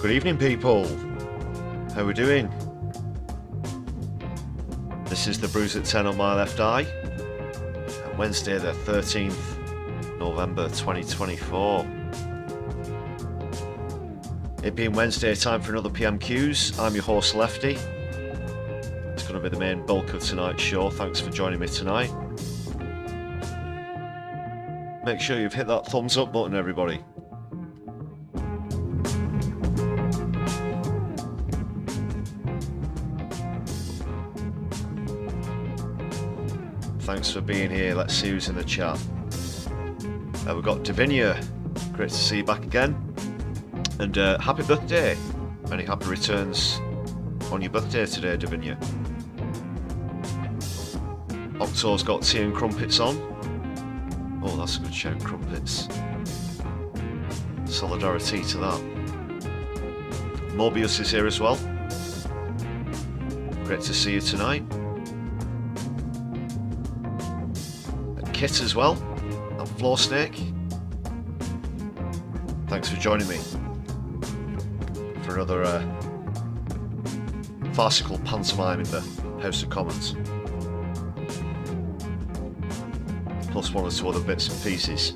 Good evening, people. How are we doing? This is the Brews at 10 on my left eye. Wednesday the 13th November 2024. It being Wednesday, time for another PMQs. I'm your host Lefty. It's going to be the main bulk of tonight's show. Thanks for joining me tonight. Make sure you've hit that thumbs up button, everybody. Thanks for being here. Let's see who's in the chat. We've got Davinia. Great to see you back again. And happy birthday. Many happy returns on your birthday today, Davinia. Octo's got tea and crumpets on. Oh, that's a good shout, crumpets. Solidari-Tea to that. Mobius is here as well. Great to see you tonight. Kit as well, and Floor Snake. Thanks for joining me for another farcical pantomime in the House of Commons. Plus one or two other bits and pieces.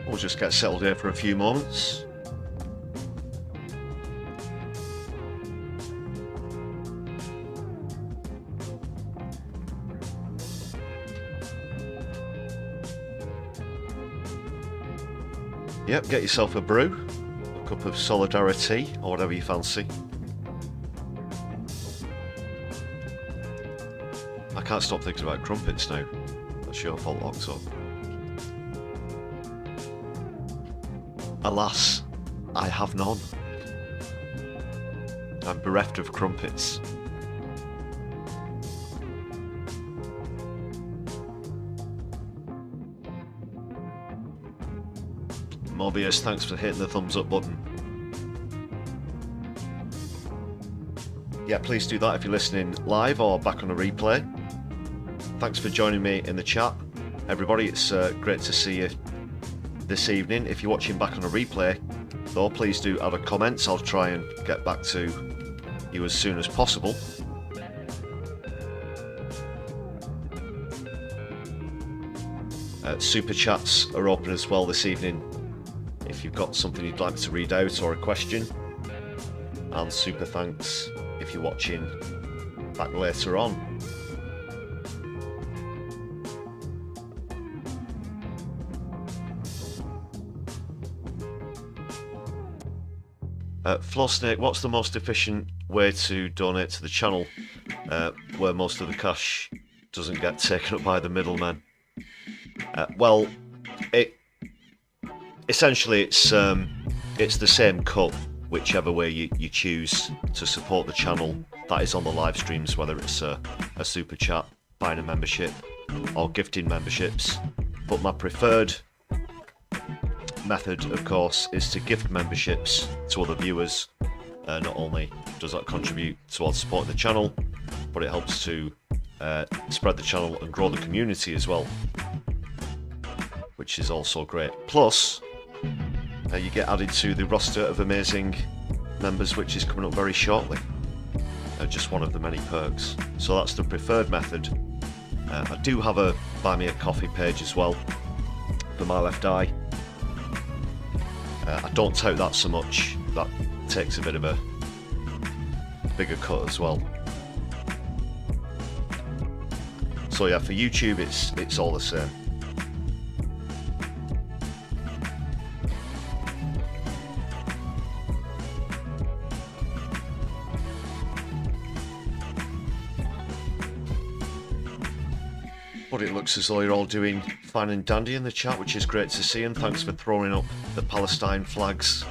We'll just get settled here for a few moments. Yep, get yourself a brew, a cup of Solidari-Tea, or whatever you fancy. I can't stop thinking about crumpets now. That's your fault, Octo. Alas, I have none. I'm bereft of crumpets. Mobius, thanks for hitting the thumbs up button. Yeah, please do that if you're listening live or back on a replay. Thanks for joining me in the chat. Everybody, it's great to see you this evening. If you're watching back on a replay, though, please do add a comment. I'll try and get back to you as soon as possible. Super chats are open as well this evening if you've got something you'd like to read out or a question, and super thanks if you're watching back later on. Floor Snake, what's the most efficient way to donate to the channel where most of the cash doesn't get taken up by the middlemen? Well, essentially it's the same cut whichever way you choose to support the channel. That is on the live streams, whether it's a super chat, buying a membership, or gifting memberships. But my preferred method, of course, is to gift memberships to other viewers. Not only does that contribute towards supporting the channel, but it helps to spread the channel and grow the community as well, which is also great. Plus, you get added to the roster of amazing members, which is coming up very shortly. Just one of the many perks. So that's the preferred method. I do have a Buy Me a Coffee page as well for my left eye. I don't tout that so much. That takes a bit of a bigger cut as well. So yeah, for YouTube it's all the same. But it looks as though you're all doing fine and dandy in the chat, which is great to see, and thanks for throwing up the Palestine flags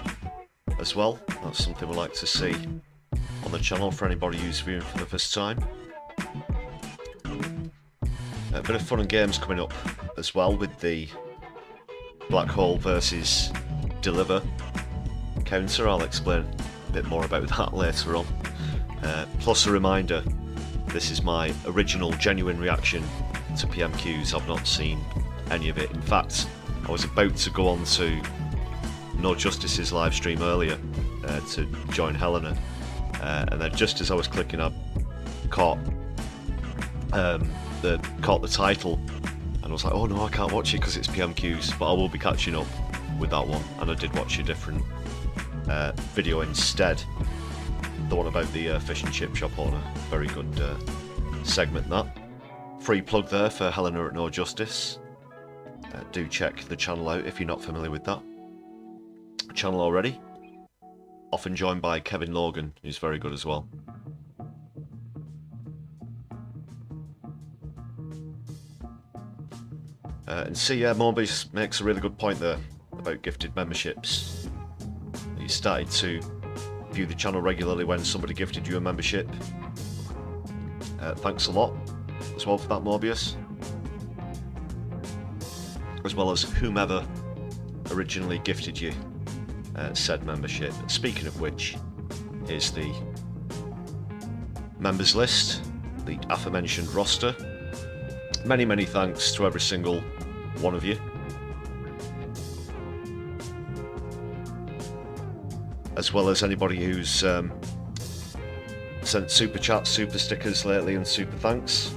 as well. That's something we like to see on the channel for anybody who's viewing for the first time. A bit of fun and games coming up as well with the Black Hole versus Deliver counter. I'll explain a bit more about that later on. Plus a reminder This is my original genuine reaction to PMQs. I've not seen any of it. In fact, I was about to go on to No Justice's live stream earlier to join Helena, and then just as I was clicking, I caught the title, and I was like, oh no, I can't watch it because it's PMQs, but I will be catching up with that one. And I did watch a different video instead, the one about the fish and chip shop owner. Very good segment, that. Free plug there for Helena at No Justice. Do check the channel out if you're not familiar with that channel already. Often joined by Kevin Logan, who's very good as well. And see, Morbius makes a really good point there about gifted memberships. You started to view the channel regularly when somebody gifted you a membership. Thanks a lot as well for that, Morbius. As well as whomever originally gifted you said membership. Speaking of which, here's the members list, the aforementioned roster. Many thanks to every single one of you. As well as anybody who's sent super chats, super stickers lately, and super thanks.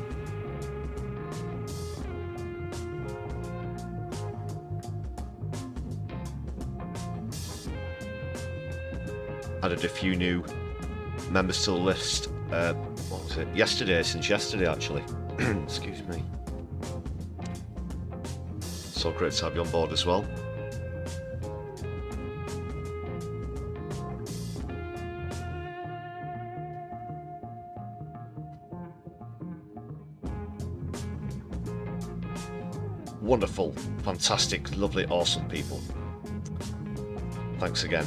Added a few new members to the list. What was it? Since yesterday actually. Excuse me. So great to have you on board as well. Wonderful, fantastic, lovely, awesome people. Thanks again.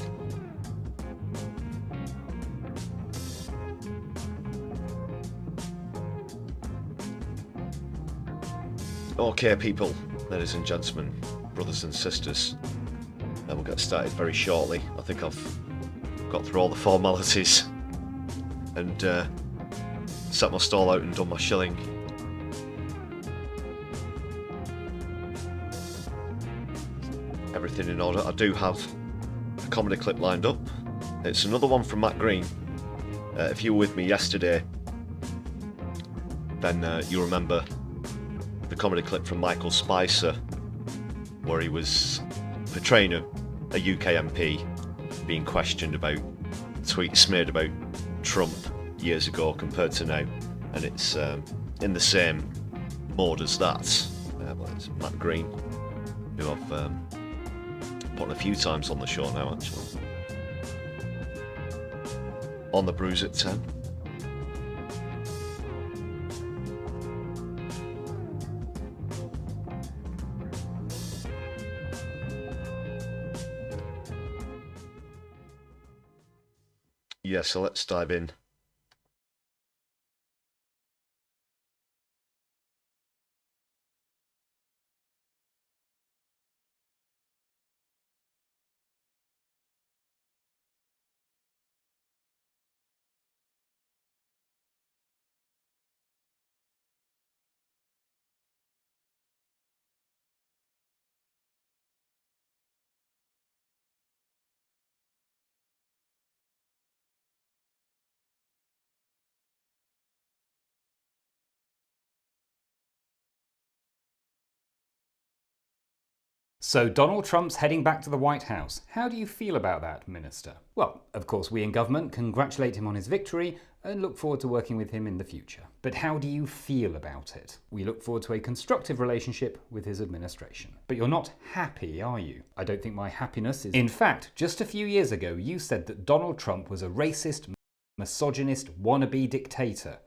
Okay, people, ladies and gentlemen, brothers and sisters, and we'll get started very shortly. I think I've got through all the formalities and set my stall out and done my shilling. Everything in order. I do have a comedy clip lined up. It's another one from Matt Green. If you were with me yesterday, then you'll remember the comedy clip from Michael Spicer, where he was portraying a UK MP being questioned about tweets made about Trump years ago compared to now, and it's in the same mode as that. Well, it's Matt Green, who I've put on a few times on the show now, actually, on the Brews at 10. Yeah, so let's dive in. So Donald Trump's heading back to the White House. How do you feel about that, Minister? Well, of course we in government congratulate him on his victory and look forward to working with him in the future. But how do you feel about it? We look forward to a constructive relationship with his administration. But you're not happy, are you? I don't think my happiness is... In fact, just a few years ago you said that Donald Trump was a racist, misogynist, wannabe dictator.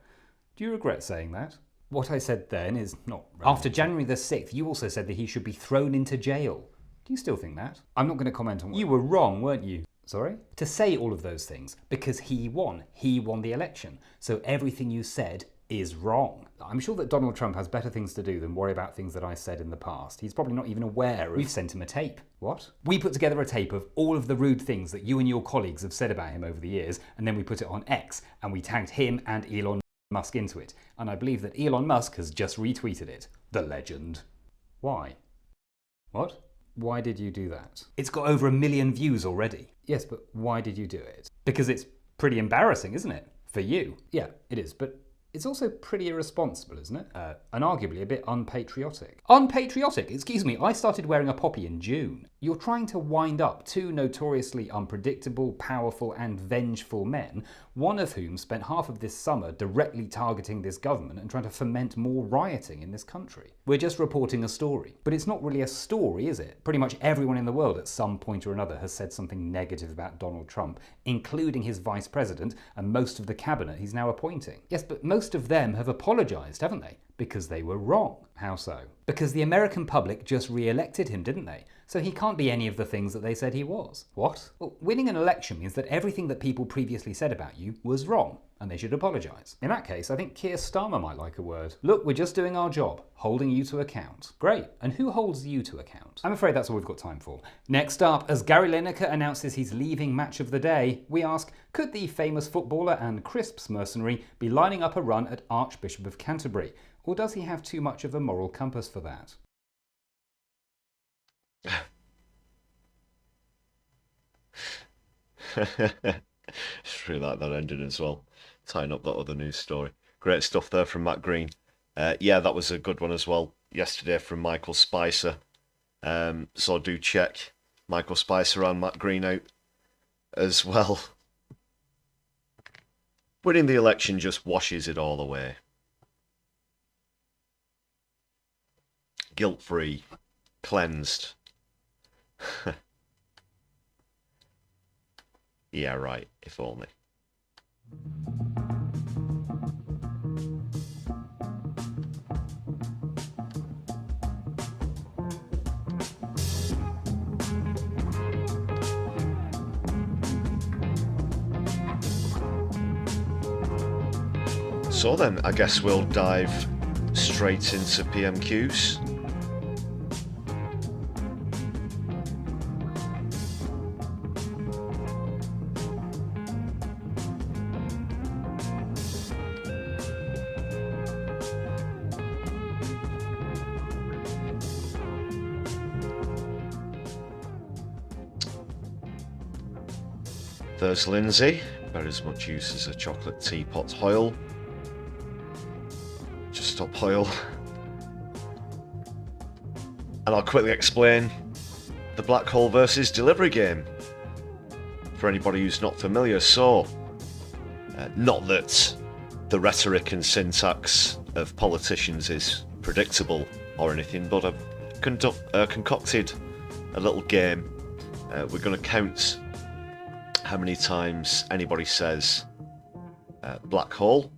Do you regret saying that? What I said then is not relevant. After January the 6th, you also said that he should be thrown into jail. Do you still think that? I'm not going to comment on what... You were wrong, weren't you? Sorry? To say all of those things, because he won. He won the election. So everything you said is wrong. I'm sure that Donald Trump has better things to do than worry about things that I said in the past. He's probably not even aware of... We've sent him a tape. What? We put together a tape of all of the rude things that you and your colleagues have said about him over the years, and then we put it on X, and we tagged him and Elon Musk into it, and I believe that Elon Musk has just retweeted it. The legend. Why? What? Why did you do that? It's got over 1 million views already. Yes, but why did you do it? Because it's pretty embarrassing, isn't it? For you. Yeah, it is, but it's also pretty irresponsible, isn't it? And arguably a bit unpatriotic. Unpatriotic? Excuse me, I started wearing a poppy in June. You're trying to wind up two notoriously unpredictable, powerful and vengeful men, one of whom spent half of this summer directly targeting this government and trying to foment more rioting in this country. We're just reporting a story. But it's not really a story, is it? Pretty much everyone in the world at some point or another has said something negative about Donald Trump, including his vice president and most of the cabinet he's now appointing. Yes, but most of them have apologised, haven't they? Because they were wrong. How so? Because the American public just re-elected him, didn't they? So he can't be any of the things that they said he was. What? Well, winning an election means that everything that people previously said about you was wrong, and they should apologise. In that case, I think Keir Starmer might like a word. Look, we're just doing our job, holding you to account. Great. And who holds you to account? I'm afraid that's all we've got time for. Next up, as Gary Lineker announces he's leaving Match of the Day, we ask, could the famous footballer and crisps mercenary be lining up a run at Archbishop of Canterbury? Or does he have too much of a moral compass for that? Just really like that ending as well, tying up that other news story. Great stuff there from Matt Green. Yeah, that was a good one as well yesterday from Michael Spicer. So do check Michael Spicer and Matt Green out as well. Winning the election just washes it all away. Guilt-free, cleansed. Yeah, right, if only. So then, I guess we'll dive straight into PMQs. There's Lindsay, about as much use as a chocolate teapot hoil. Just stop hoil. And I'll quickly explain the black hole versus delivery game for anybody who's not familiar. So, not that the rhetoric and syntax of politicians is predictable or anything, but I've concocted a little game. We're going to count how many times anybody says black hole,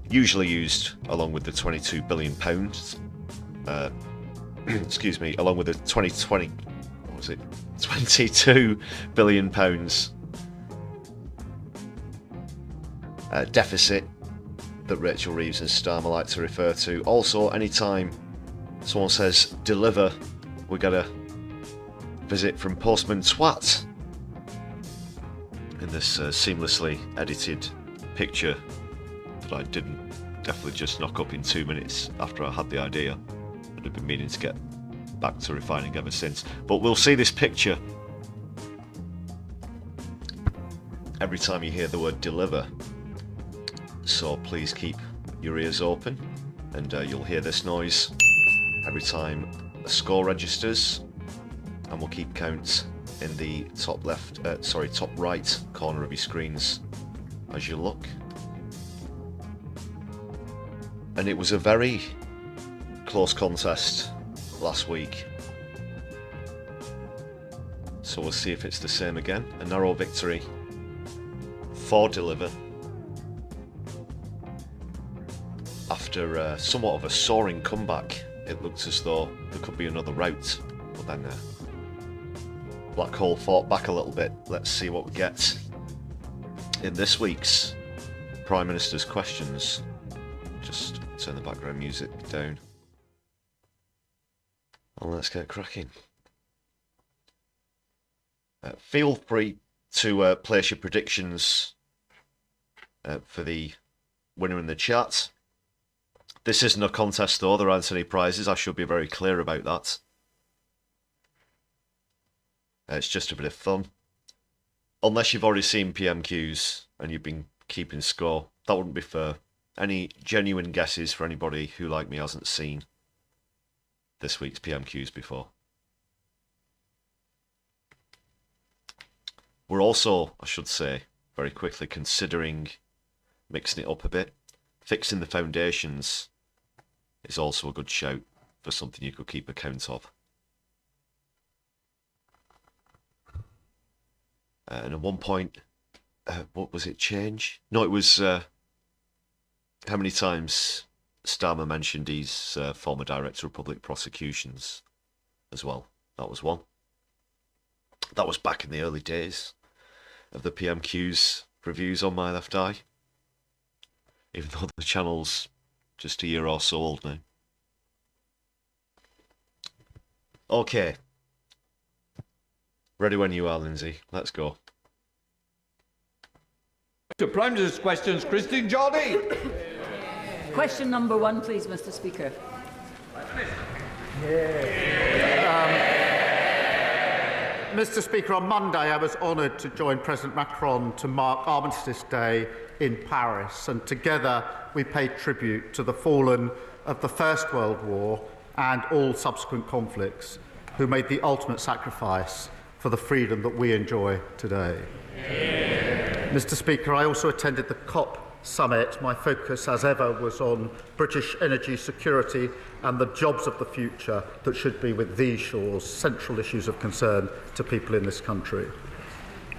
usually used along with the 22 billion pounds, excuse me, along with the 22 billion pounds deficit that Rachel Reeves and Starmer like to refer to. Also, anytime someone says deliver, we get a visit from Postman Twat in this seamlessly edited picture that I didn't definitely just knock up in 2 minutes after I had the idea. I'd have been meaning to get back to refining ever since. But we'll see this picture every time you hear the word deliver. So please keep your ears open, and you'll hear this noise every time a score registers. And we'll keep count in the top right corner of your screens as you look. And it was a very close contest last week. So we'll see if it's the same again. A narrow victory for Deliver after somewhat of a soaring comeback. It looked as though there could be another route, but then Black Hole fought back a little bit. Let's see what we get in this week's Prime Minister's Questions. Just turn the background music down. And let's get cracking. Feel free to place your predictions for the winner in the chat. This isn't a contest though, there aren't any prizes, I should be very clear about that. It's just a bit of fun. Unless you've already seen PMQs and you've been keeping score, that wouldn't be fair. Any genuine guesses for anybody who, like me, hasn't seen this week's PMQs before? We're also, I should say, very quickly considering mixing it up a bit. Fixing the foundations is also a good shout for something you could keep account of. And at one point, what was it, change? No, it was, how many times Starmer mentioned he's former Director of Public Prosecutions as well. That was one. That was back in the early days of the PMQ's reviews on My Left Eye. Even though the channel's just a year or so old now. Okay. Ready when you are, Lindsay. Let's go. Mr. Prime Minister's questions, Christine Jolly. Question number 1, please, Mr. Speaker. Mr. Speaker, on Monday I was honoured to join President Macron to mark Armistice Day in Paris, and together we paid tribute to the fallen of the First World War and all subsequent conflicts who made the ultimate sacrifice for the freedom that we enjoy today. Mr. Speaker, I also attended the COP summit. My focus, as ever, was on British energy security and the jobs of the future that should be with these shores, central issues of concern to people in this country.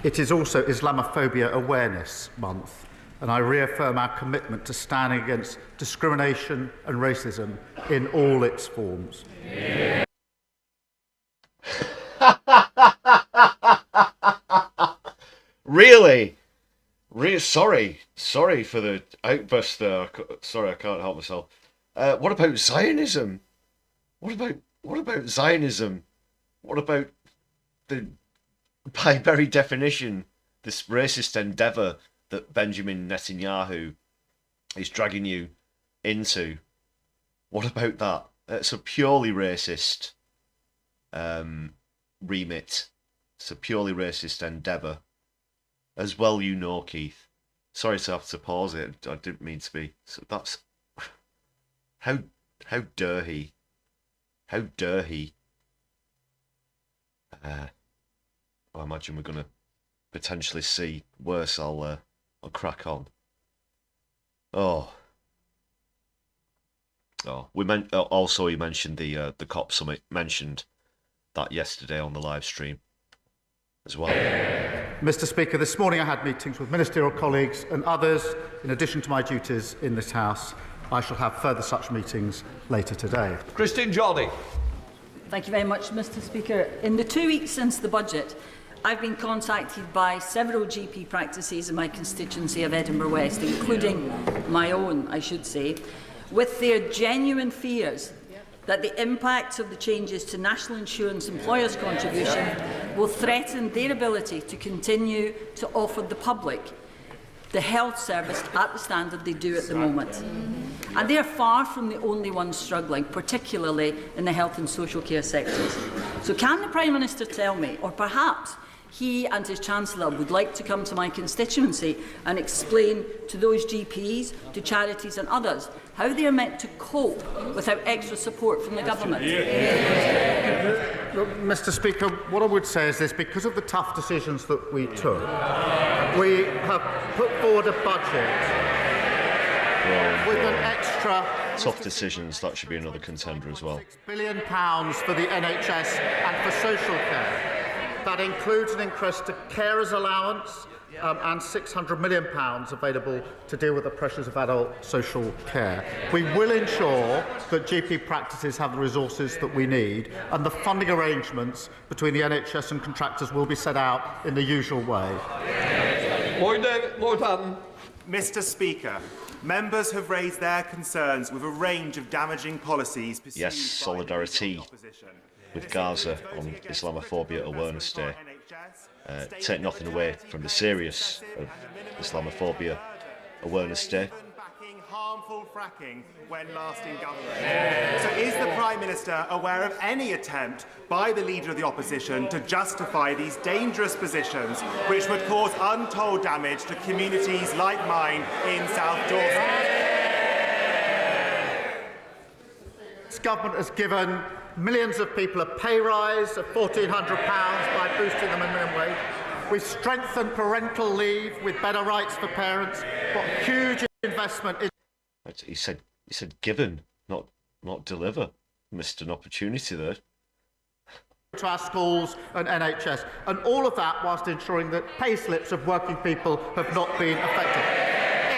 It is also Islamophobia Awareness Month, and I reaffirm our commitment to standing against discrimination and racism in all its forms. Really? Sorry for the outburst there. Sorry, I can't help myself. What about Zionism? What about Zionism? What about the, by very definition, this racist endeavour that Benjamin Netanyahu is dragging you into? What about that? It's a purely racist remit. It's a purely racist endeavour. As well you know, Keith. Sorry to have to pause it. I didn't mean to be. So that's... How dare he? How dare he? I imagine we're going to potentially see worse. I'll crack on. Oh. Also, he mentioned the COP summit. Mentioned that yesterday on the live stream as well. Mr. Speaker, this morning I had meetings with ministerial colleagues and others. In addition to my duties in this House, I shall have further such meetings later today. Christine Jolly. Thank you very much, Mr. Speaker. In the 2 weeks since the budget, I've been contacted by several GP practices in my constituency of Edinburgh West, including my own, I should say, with their genuine fears that the impact of the changes to National Insurance Employers' contribution will threaten their ability to continue to offer the public the health service at the standard they do at the moment. And they are far from the only ones struggling, particularly in the health and social care sectors. So can the Prime Minister tell me, or perhaps he and his Chancellor would like to come to my constituency and explain to those GPs, to charities and others, how they are meant to cope without extra support from the government? Well, Mr. Speaker, what I would say is this: because of the tough decisions that we took, we have put forward a budget with an extra... Tough decisions, that should be another contender as well. £6 billion for the NHS and for social care. That includes an increase to carers allowance and £600 million available to deal with the pressures of adult social care. We will ensure that GP practices have the resources that we need, and the funding arrangements between the NHS and contractors will be set out in the usual way. Lord Hatton. Mr. Speaker, members have raised their concerns with a range of damaging policies pursued Yes, by Solidari-Tea with Gaza on Islamophobia Awareness Day. Take nothing away from the serious of Islamophobia Awareness Day. Even backing harmful fracking when last in government. So is the Prime Minister aware of any attempt by the Leader of the Opposition to justify these dangerous positions which would cause untold damage to communities like mine in South Dorset? This government has given millions of people a pay rise of £1,400 by boosting the minimum wage. We've strengthened parental leave with better rights for parents. Got huge investment in. He said given, not deliver. Missed an opportunity there. To our schools and NHS, and all of that whilst ensuring that pay slips of working people have not been affected.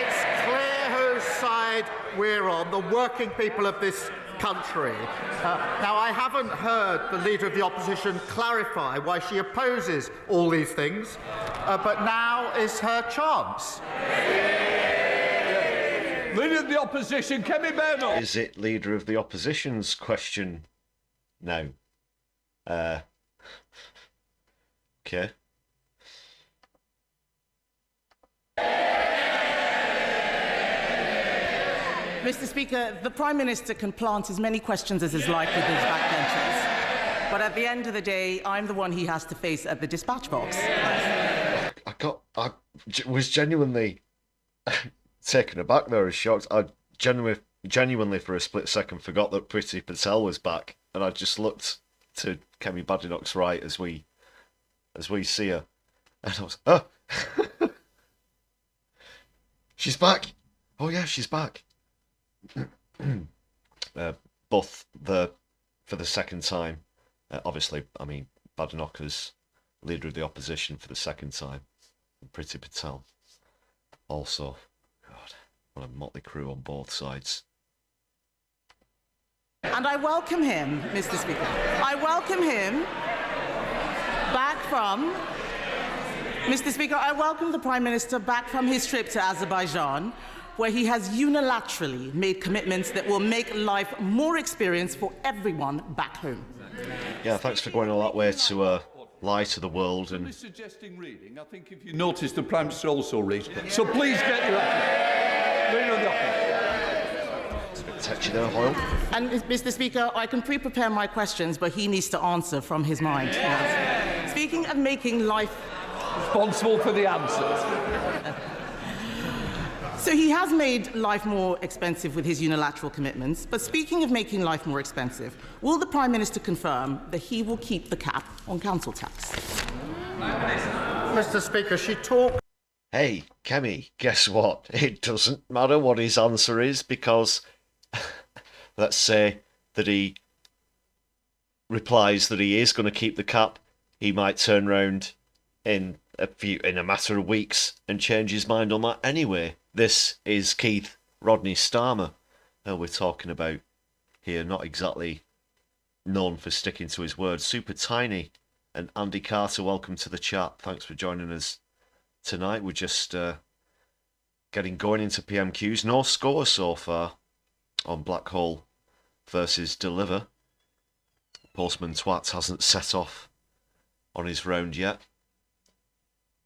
It's clear whose side we're on, the working people of this country. Now, I haven't heard the Leader of the Opposition clarify why she opposes all these things, but now is her chance. Leader of the Opposition, Kemi Bernal. Is it Leader of the Opposition's question now? Okay. Mr. Speaker, the Prime Minister can plant as many questions as is like with his backbenchers. But at the end of the day, I'm the one he has to face at the dispatch box. I was genuinely taken aback there, as shocked. I genuinely for a split second forgot that Priti Patel was back, and I just looked to Kemi Badenoch's right as we see her, and I was, oh, she's back. Oh yeah, she's back. Both for the second time. Obviously, I mean, Badenoch as Leader of the Opposition for the second time. And Priti Patel also. God, what a motley crew on both sides. And I welcome him, Mr. Speaker. I welcome him back from... Mr. Speaker, I welcome the Prime Minister back from his trip to Azerbaijan, where he has unilaterally made commitments that will make life more experienced for everyone back home. Yeah, thanks for going all that way to lie to the world. And Suggesting reading, I think if you notice the Prime Minister also reads. So please get your attitude. Leader of the Opposition. it's a bit touchy there, Hoyle. And, Mr. Speaker, I can pre-prepare my questions, but he needs to answer from his mind. Yes. Speaking of making life... Responsible for the answers. So he has made life more expensive with his unilateral commitments, but speaking of making life more expensive, will the Prime Minister confirm that he will keep the cap on council tax? Mr. Speaker, she talked. Hey, Kemi, guess what? It doesn't matter what his answer is, because let's say that he replies that he is going to keep the cap, he might turn round in a matter of weeks and change his mind on that anyway. This is Keith Rodney Starmer we're talking about here, not exactly known for sticking to his word. Super Tiny and Andy Carter, welcome to the chat. Thanks for joining us tonight. We're just getting going into PMQs. No score so far on Blackhole versus Deliver. Postman Twats hasn't set off on his round yet.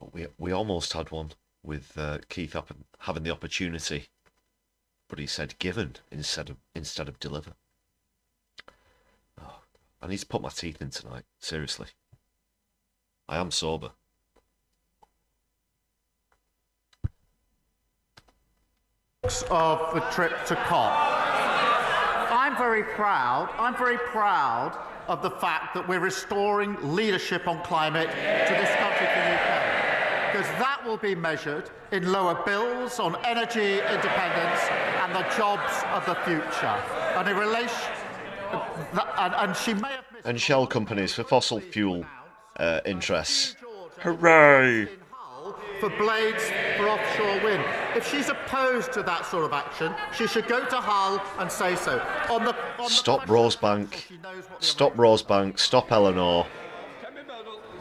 But we almost had one with Keith up and having the opportunity, but he said given instead of deliver. Oh, I need to put my teeth in tonight. Seriously, I am sober. Of the trip to COP. I'm very proud of the fact that we're restoring leadership on climate to this country, for the UK. Because that will be measured in lower bills on energy independence and the jobs of the future. And in relation, and she may have missed. And shell companies for fossil fuel interests. Hooray! For blades for offshore wind. If she's opposed to that sort of action, she should go to Hull and say so. Stop Rosebank. Stop Rosebank. Stop Eleanor.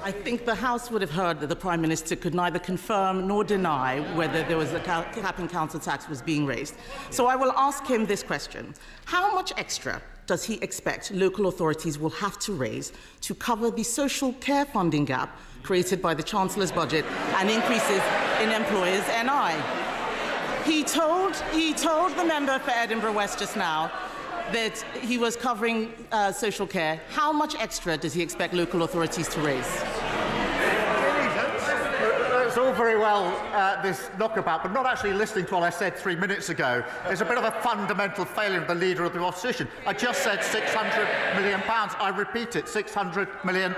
I think the House would have heard that the Prime Minister could neither confirm nor deny whether there was a cap in council tax was being raised. So I will ask him this question. How much extra does he expect local authorities will have to raise to cover the social care funding gap created by the Chancellor's budget and increases in employers' NI? He told the member for Edinburgh West just now that he was covering social care. How much extra does he expect local authorities to raise? It's all very well, this knockabout, but not actually listening to what I said 3 minutes ago. It's a bit of a fundamental failure of the Leader of the Opposition. I just said £600 million. I repeat it, £600 million.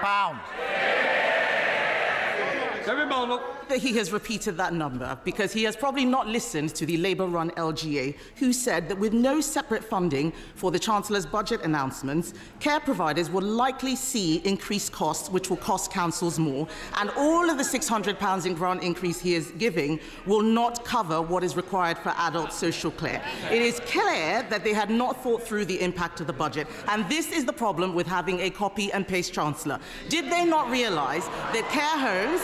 He has repeated that number because he has probably not listened to the Labour-run LGA, who said that with no separate funding for the Chancellor's budget announcements, care providers will likely see increased costs, which will cost councils more, and all of the £600 in grant increase he is giving will not cover what is required for adult social care. It is clear that they had not thought through the impact of the budget, and this is the problem with having a copy and paste Chancellor. Did they not realise that care homes?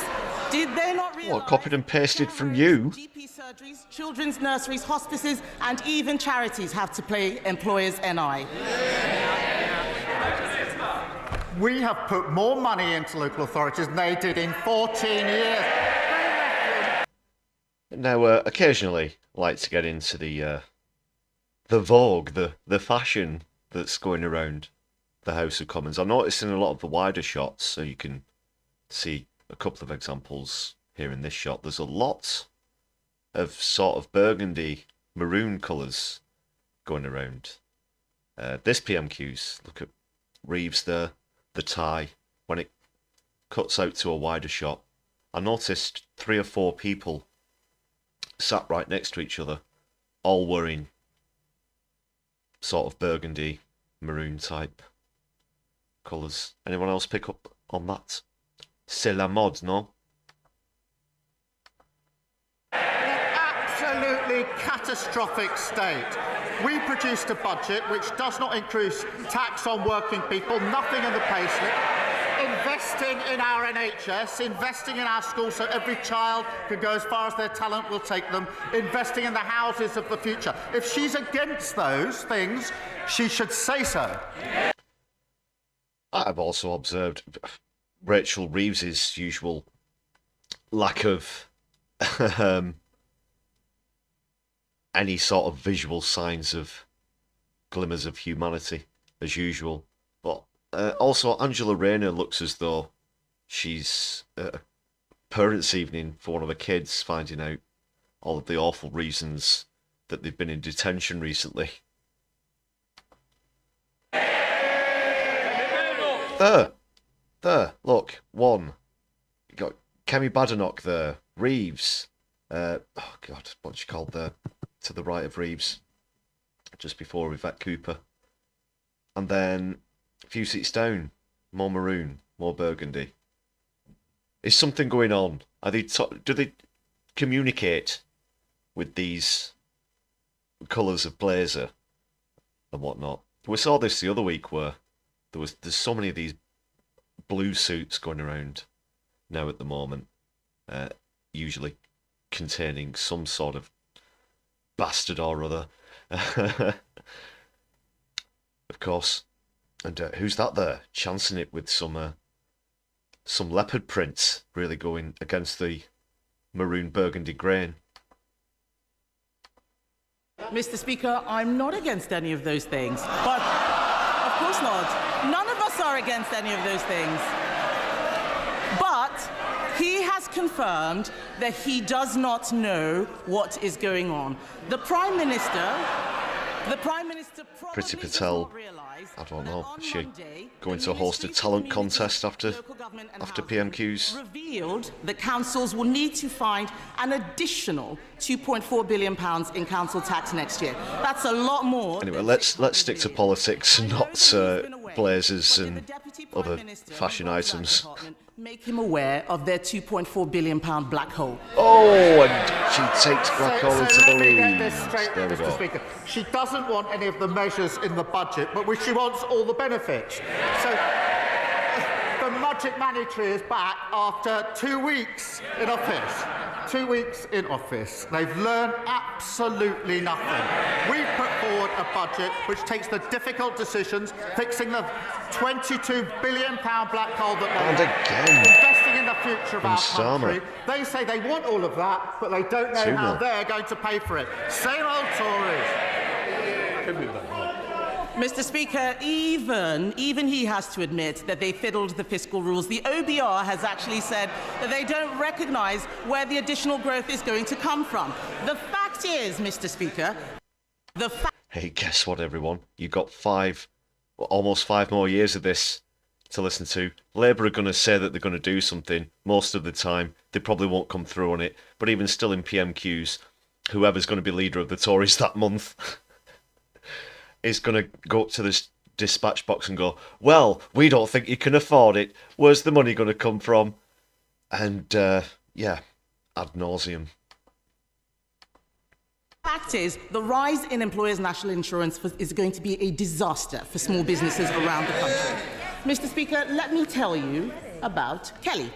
Did they not realise? What, copied and pasted from you? GP surgeries, children's nurseries, hospices, and even charities have to pay employers' NI. We have put more money into local authorities than they did in 14 years. Now, occasionally, I like to get into the vogue, the fashion that's going around the House of Commons. I'm noticing a lot of the wider shots, so you can see a couple of examples here in this shot. There's a lot of sort of burgundy maroon colours going around. This PMQ's, look at Reeves there, the tie. When it cuts out to a wider shot, I noticed 3 or 4 people sat right next to each other, all wearing sort of burgundy maroon type colours. Anyone else pick up on that? C'est la mode, no? Absolutely catastrophic state. We produced a budget which does not increase tax on working people, nothing in the payslip, investing in our NHS, investing in our schools so every child can go as far as their talent will take them, investing in the houses of the future. If she's against those things, she should say so. I've also observed Rachel Reeves's usual lack of any sort of visual signs of glimmers of humanity, as usual. But also, Angela Rayner looks as though she's at a parents' evening for one of her kids, finding out all of the awful reasons that they've been in detention recently. There, look, one. You got Kemi Badenoch there, Reeves. Oh God, what's she called there? To the right of Reeves, just before Yvette Cooper. And then a few seats down, more maroon, more burgundy. Is something going on? Are they? Do they communicate with these colours of blazer and whatnot? We saw this the other week where there's so many of these blue suits going around now at the moment, usually containing some sort of bastard or other. Of course. And who's that there? Chancing it with some leopard prints, really going against the maroon burgundy grain. Mr. Speaker, I'm not against any of those things, but of course not. None of us are against any of those things. But he has confirmed that he does not know what is going on. The Prime Minister probably Priti Patel, does not realise I don't know, that is she on Monday, going the to host a Ministry for talent Community, contest after Local Government and PMQs? revealed that councils will need to find an additional £2.4 billion in council tax next year. That's a lot more. Anyway, than let's 600 stick to billion. politics and I know not that he's been away, blazers but did and the Deputy Prime other Minister fashion who runs that items. department make him aware of their £2.4 billion black hole? Oh, and she takes black hole into the let me get this lead. straight, There we Mr. go. Speaker. She doesn't want any of the measures in the budget, but she wants all the benefits. So the Magic Money Tree is back after 2 weeks in office. 2 weeks in office. They've learned absolutely nothing. We've put forward a budget which takes the difficult decisions, fixing the £22 billion black hole that And they again. investing in the future of our country. They say they want all of that, but they don't know how they're going to pay for it. Same old Tories. Mr. Speaker, even he has to admit that they fiddled the fiscal rules. The OBR has actually said that they don't recognise where the additional growth is going to come from. The fact is, Mr. Speaker, Hey, guess what, everyone? You got almost 5 more years of this to listen to. Labour are going to say that they're going to do something most of the time. They probably won't come through on it. But even still in PMQs, whoever's going to be leader of the Tories that month is going to go up to this dispatch box and go, well, we don't think you can afford it. Where's the money going to come from? And, yeah, ad nauseum. The fact is, the rise in employers' national insurance is going to be a disaster for small businesses around the country. Mr. Speaker, let me tell you about Kelly.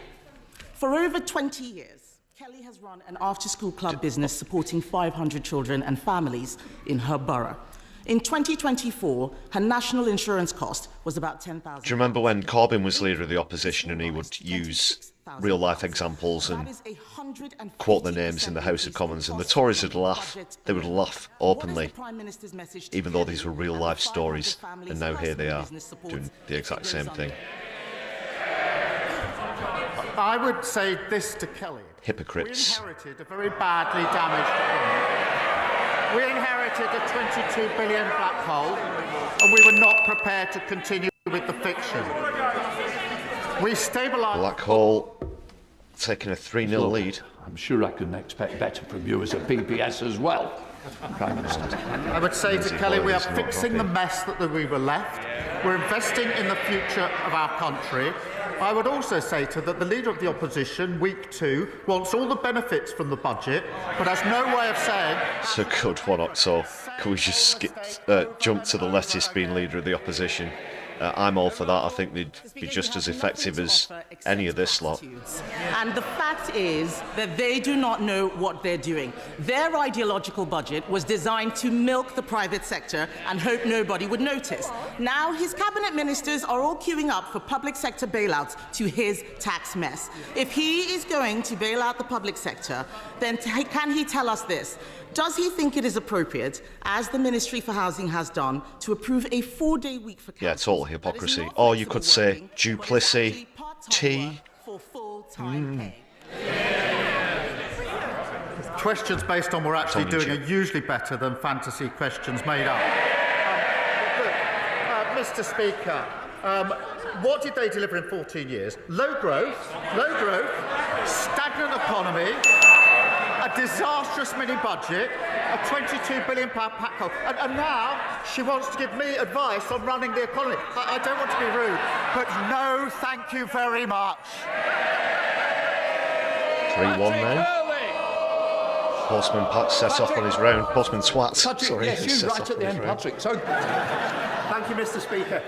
For over 20 years, Kelly has run an after-school club business supporting 500 children and families in her borough. In 2024, her national insurance cost was about £10,000. Do you remember when Corbyn was leader of the opposition and he would use real-life examples and quote the names in the House of Commons, and the Tories would laugh. They would laugh openly, even though these were real-life stories, and now here they are, doing the exact same thing. I would say this to Kelly. Hypocrites. We inherited a very badly damaged economy. We inherited a 22 billion black hole, and we were not prepared to continue with the fiction. We stabilised... Black hole taking a 3-0 lead. I'm sure I can expect better from you as a PPS as well, Prime Minister. I would say to Kelly, we are fixing the mess that we were left. We're investing in the future of our country. I would also say to her that the Leader of the Opposition, week 2, wants all the benefits from the budget, but has no way of saying... It's a good one, Octo. Can we just jump to the leftist being Leader of the Opposition? I'm all for that. I think they'd be just as effective as any of this lot. And the fact is that they do not know what they're doing. Their ideological budget was designed to milk the private sector and hope nobody would notice. Now his cabinet ministers are all queuing up for public sector bailouts to his tax mess. If he is going to bail out the public sector, then can he tell us this? Does he think it is appropriate, as the Ministry for Housing has done, to approve a 4-day week for councils? Yeah, total hypocrisy. Or you could say duplicity. For full-time pay. Questions based on what we're actually doing are usually better than fantasy questions made up. Mr. Speaker, what did they deliver in 14 years? Low growth, stagnant economy, a disastrous mini-budget, a £22 billion pack hole. And now she wants to give me advice on running the economy. I don't want to be rude, but no, thank you very much. 3-1 now. Postman Pat set off on his round. Postman Swat. Patrick, sorry. yes, you right at the end, Patrick. So... Thank you, Mr. Speaker.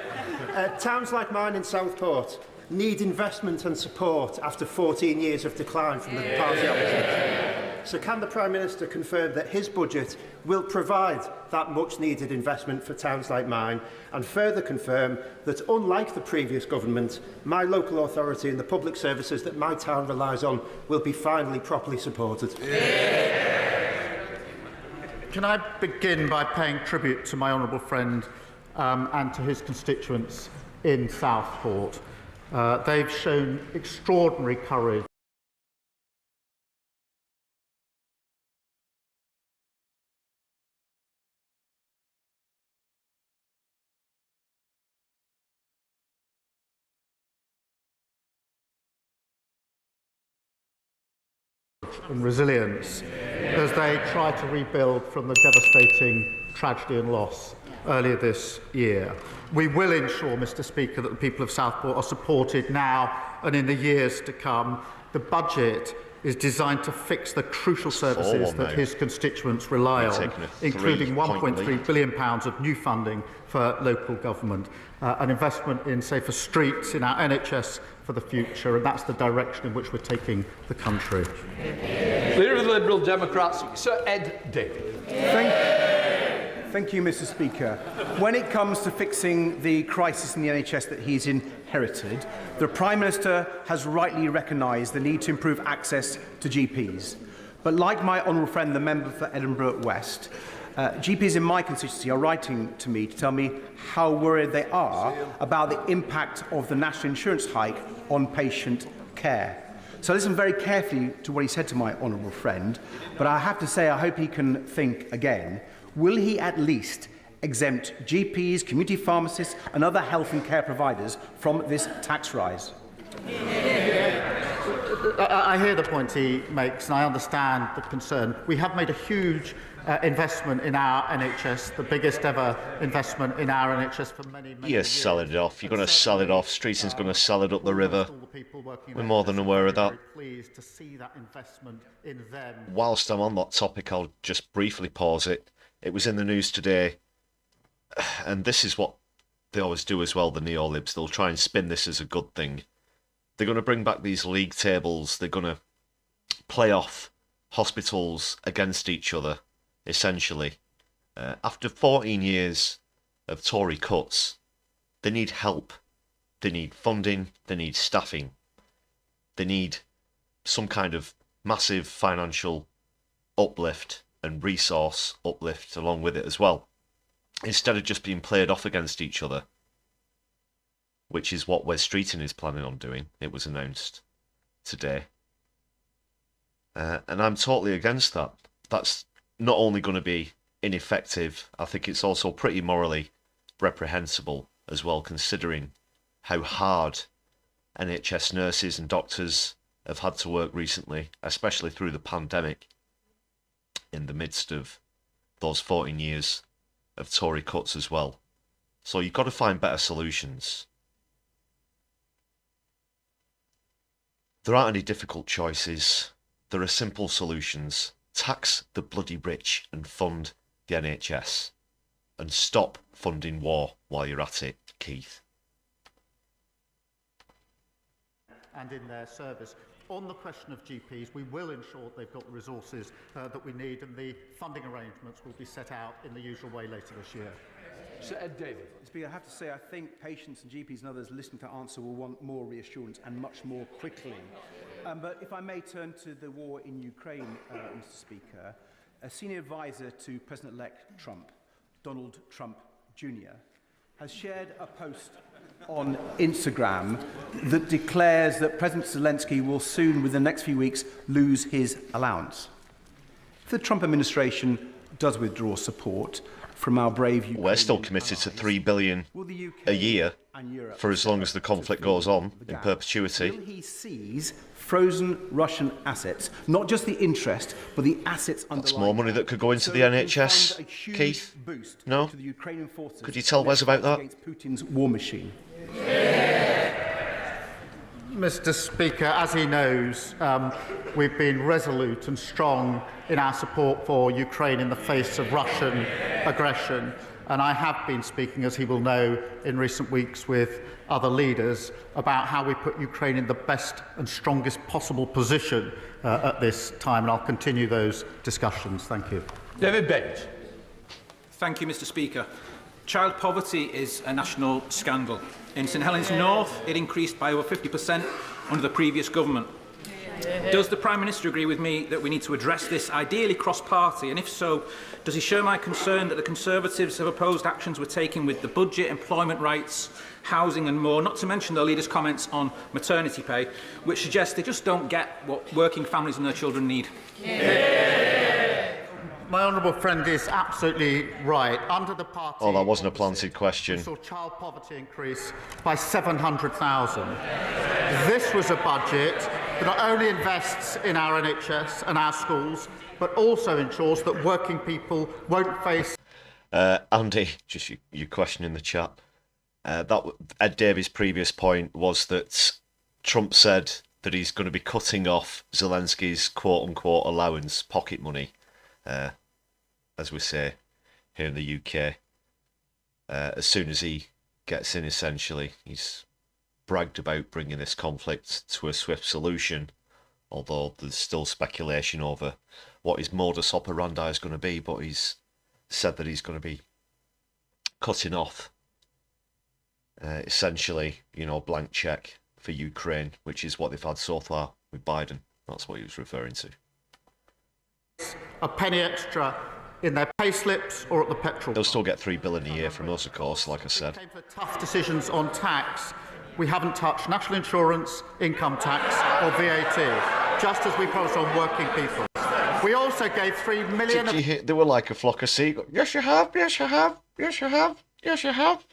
Towns like mine in Southport need investment and support after 14 years of decline from the party opposition. So can the Prime Minister confirm that his budget will provide that much-needed investment for towns like mine, and further confirm that, unlike the previous government, my local authority and the public services that my town relies on will be finally properly supported? Can I begin by paying tribute to my honourable friend and to his constituents in Southport? They've shown extraordinary courage and resilience as they try to rebuild from the devastating tragedy and loss earlier this year. We will ensure, Mr. Speaker, that the people of Southport are supported now and in the years to come. The budget is designed to fix the crucial services that his constituents rely on, including £1.3 billion of new funding for local government, an investment in safer streets, in our NHS for the future, and that's the direction in which we're taking the country. Leader of the Liberal Democrats, Sir Ed David. Thank you, Mr. Speaker. When it comes to fixing the crisis in the NHS that he's inherited, the Prime Minister has rightly recognised the need to improve access to GPs. But like my honourable friend, the member for Edinburgh West, GPs in my constituency are writing to me to tell me how worried they are about the impact of the national insurance hike on patient care. So listen very carefully to what he said to my honourable friend, but I have to say I hope he can think again. Will he at least exempt GPs, community pharmacists and other health and care providers from this tax rise? I hear the point he makes and I understand the concern. We have made a huge investment in our NHS, the biggest ever investment in our NHS for many You're years. selling it off. You're going to sell it off. Streeton's going to sell it up the river. We're more than aware of that. Pleased to see that investment in them. Whilst I'm on that topic, I'll just briefly pause it. It was in the news today, and this is what they always do as well, the neo-libs. They'll try and spin this as a good thing. They're going to bring back these league tables. They're going to play off hospitals against each other, essentially. After 14 years of Tory cuts, they need help. They need funding. They need staffing. They need some kind of massive financial uplift and resource uplift along with it as well. Instead of just being played off against each other, which is what Wes Streeton is planning on doing. It was announced today. And I'm totally against that. That's not only going to be ineffective, I think it's also pretty morally reprehensible as well, considering how hard NHS nurses and doctors have had to work recently, especially through the pandemic, in the midst of those 14 years of Tory cuts as well. So you've got to find better solutions. There aren't any difficult choices. There are simple solutions. Tax the bloody rich and fund the NHS. And stop funding war while you're at it, Keith. And in their service. On the question of GPs, we will ensure they've got the resources that we need, and the funding arrangements will be set out in the usual way later this year. Sir Ed David. Speaker, I have to say I think patients and GPs and others listening to answer will want more reassurance and much more quickly. But if I may turn to the war in Ukraine, Mr. Speaker, a senior advisor to President-elect Trump, Donald Trump Jr., has shared a post on Instagram that declares that President Zelensky will soon, within the next few weeks, lose his allowance. If the Trump administration does withdraw support from our brave Ukrainian We're still committed to $3 billion a year for as long as the conflict goes on in perpetuity. Will he seize frozen Russian assets, not just the interest, but the assets underlying? That's more money that could go into the NHS, Keith. No? Could you tell Wes about that? Putin's war machine. Mr. Speaker, as he knows, we've been resolute and strong in our support for Ukraine in the face of Russian aggression. And I have been speaking, as he will know, in recent weeks with other leaders about how we put Ukraine in the best and strongest possible position at this time. And I'll continue those discussions. Thank you. David Bent. Thank you, Mr. Speaker. Child poverty is a national scandal. In St Helens North, it increased by over 50% under the previous government. Does the Prime Minister agree with me that we need to address this, ideally cross-party? And if so, does he share my concern that the Conservatives have opposed actions we're taking with the budget, employment rights, housing and more, not to mention their leaders' comments on maternity pay, which suggest they just don't get what working families and their children need? My honourable friend is absolutely right. Under the party... Oh, that wasn't a planted question. We saw child poverty increase by 700,000. This was a budget that not only invests in our NHS and our schools, but also ensures that working people won't face... Andy, just your question in the chat. Ed Davies' previous point was that Trump said that he's going to be cutting off Zelensky's quote-unquote allowance, pocket money, as we say here in the UK. As soon as he gets in, essentially, he's bragged about bringing this conflict to a swift solution, although there's still speculation over what his modus operandi is going to be, but he's said that he's going to be cutting off, essentially, blank check for Ukraine, which is what they've had so far with Biden. That's what he was referring to. A penny extra in their pay slips or at the petrol. They'll still get $3 billion a year from us, of course, like I said. For tough decisions on tax, we haven't touched national insurance, income tax or VAT, just as we promised on working people. We also gave $3 million... Did you hear? They were like a flock of seagulls. Yes, you have. Yes, you have. Yes, you have. Yes, you have.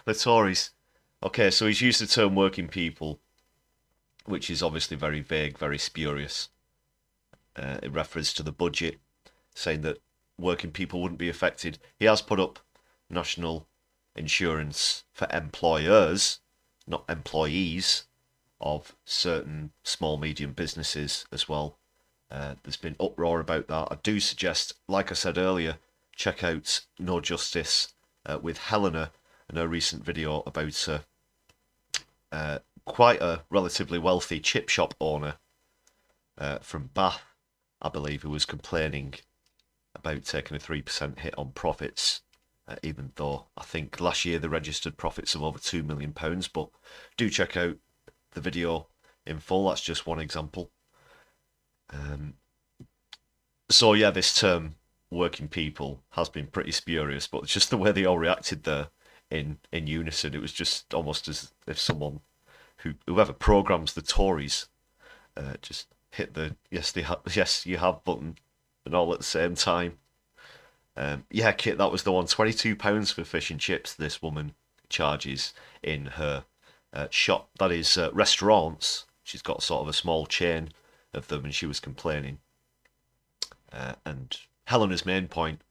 The Tories. Okay, so he's used the term working people, which is obviously very vague, very spurious, in reference to the budget, saying that working people wouldn't be affected. He has put up national insurance for employers, not employees, of certain small, medium businesses as well. There's been uproar about that. I do suggest, like I said earlier, check out No Justice with Helena and her recent video about quite a relatively wealthy chip shop owner from Bath, I believe, who was complaining about taking a 3% hit on profits, even though I think last year they registered profits of over £2 million. But do check out the video in full. That's just one example. So yeah, this term working people has been pretty spurious, but it's just the way they all reacted there in unison. It was just almost as if someone whoever programs the Tories just hit the yes you have button and all at the same time. Yeah, Kit, that was the one. £22 for fish and chips this woman charges in her shop. That is restaurants. She's got sort of a small chain of them, and she was complaining. And Helena's main point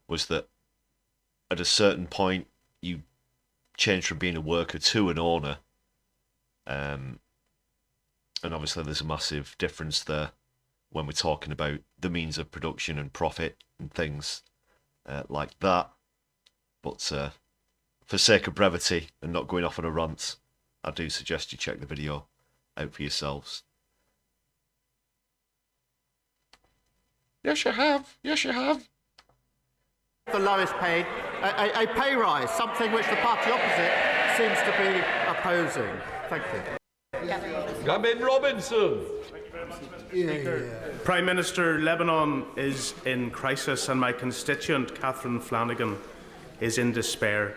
was that at a certain point you change from being a worker to an owner. And obviously there's a massive difference there when we're talking about the means of production and profit and things like that. But for sake of brevity and not going off on a rant, I do suggest you check the video out for yourselves. Yes, you have. Yes, you have. The lowest paid, a pay rise, something which the party opposite seems to be opposing. Thank you. Gavin Robinson. Prime Minister, Lebanon is in crisis and my constituent Catherine Flanagan is in despair.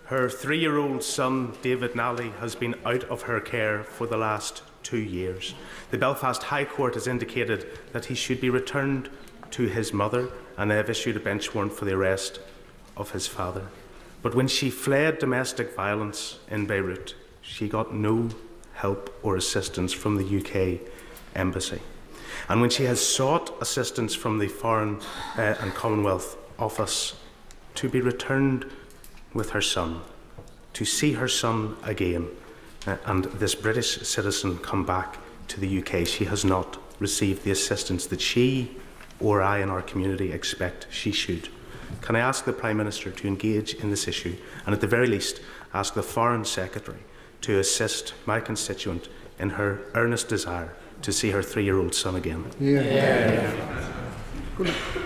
Her 3-year-old son David Nally has been out of her care for the last 2 years. The Belfast High Court has indicated that he should be returned to his mother, and they have issued a bench warrant for the arrest of his father. But when she fled domestic violence in Beirut, she got no help or assistance from the UK Embassy. And when she has sought assistance from the Foreign and Commonwealth Office to be returned with her son, to see her son again, and this British citizen come back to the UK, she has not received the assistance that she or I in our community expect she should. Can I ask the Prime Minister to engage in this issue and at the very least ask the Foreign Secretary to assist my constituent in her earnest desire to see her 3-year-old son again?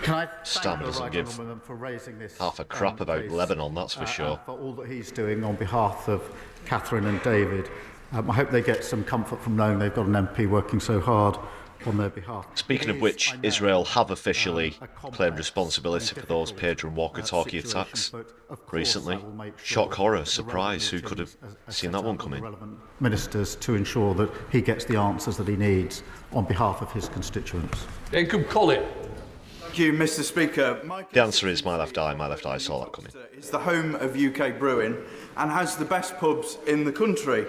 Can I Stam doesn't give for raising this half a crap about Lebanon, that's for sure. For all that he's doing on behalf of Catherine and David. I hope they get some comfort from knowing they've got an MP working so hard on their behalf. Speaking of which, Israel have officially claimed responsibility for those pager and walkie-talkie attacks recently. Shock, horror, surprise. Who could have seen that one coming? Ministers to ensure that he gets the answers that he needs on behalf of his constituents. Jacob Collett. Thank you, Mr. Speaker. The answer is my left eye saw that coming. It's the home of UK brewing and has the best pubs in the country.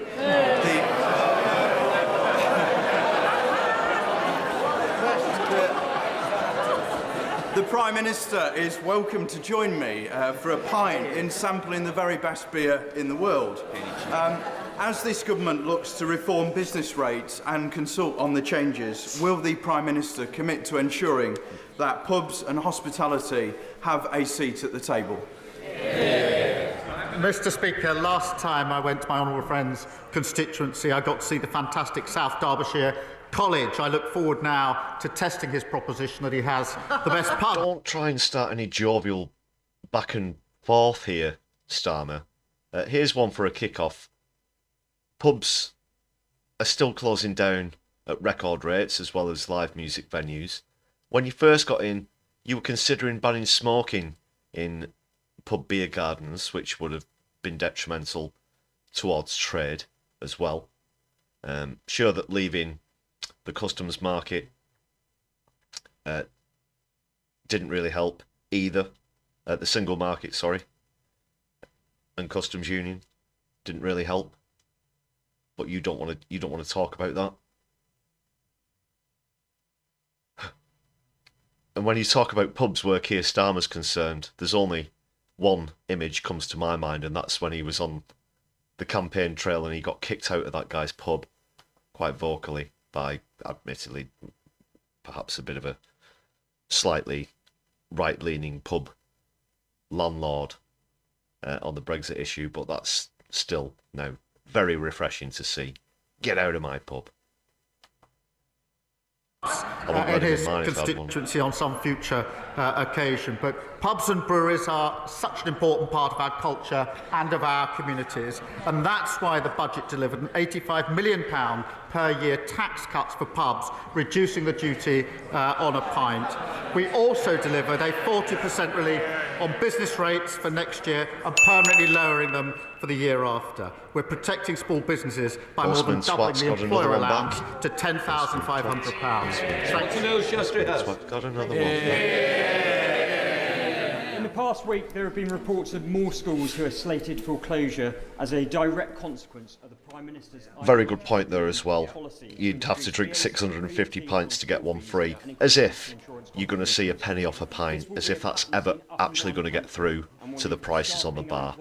The Prime Minister is welcome to join me for a pint in sampling the very best beer in the world. As this government looks to reform business rates and consult on the changes, will the Prime Minister commit to ensuring that pubs and hospitality have a seat at the table? Mr. Speaker, last time I went to my honourable friend's constituency, I got to see the fantastic South Derbyshire College. I look forward now to testing his proposition that he has the best pub. Don't try and start any jovial back and forth here, Starmer. Here's one for a kick-off. Pubs are still closing down at record rates, as well as live music venues. When you first got in, you were considering banning smoking in pub beer gardens, which would have been detrimental towards trade as well. Sure that leaving the customs market didn't really help either. The single market, sorry, and customs union didn't really help. But you don't want to talk about that. And when you talk about pubs where Keir Starmer's concerned, there's only one image comes to my mind, and that's when he was on the campaign trail and he got kicked out of that guy's pub quite vocally by, admittedly, perhaps a bit of a slightly right-leaning pub landlord on the Brexit issue, but that's still now very refreshing to see. Get out of my pub. In his constituency on some future occasion. But pubs and breweries are such an important part of our culture and of our communities, and that's why the budget delivered an £85 million per year tax cuts for pubs, reducing the duty on a pint. We also delivered a 40% relief on business rates for next year and permanently lowering them for the year after. We're protecting small businesses by more than doubling the employer allowance to £10,500. Got another one. In the past week, there have been reports of more schools who are slated for closure as a direct consequence of the Prime Minister's... Very good point there as well. You'd have to drink 650 pints to get one free. As if you're going to see a penny off a pint. As if that's ever actually going to get through to the prices on the bar.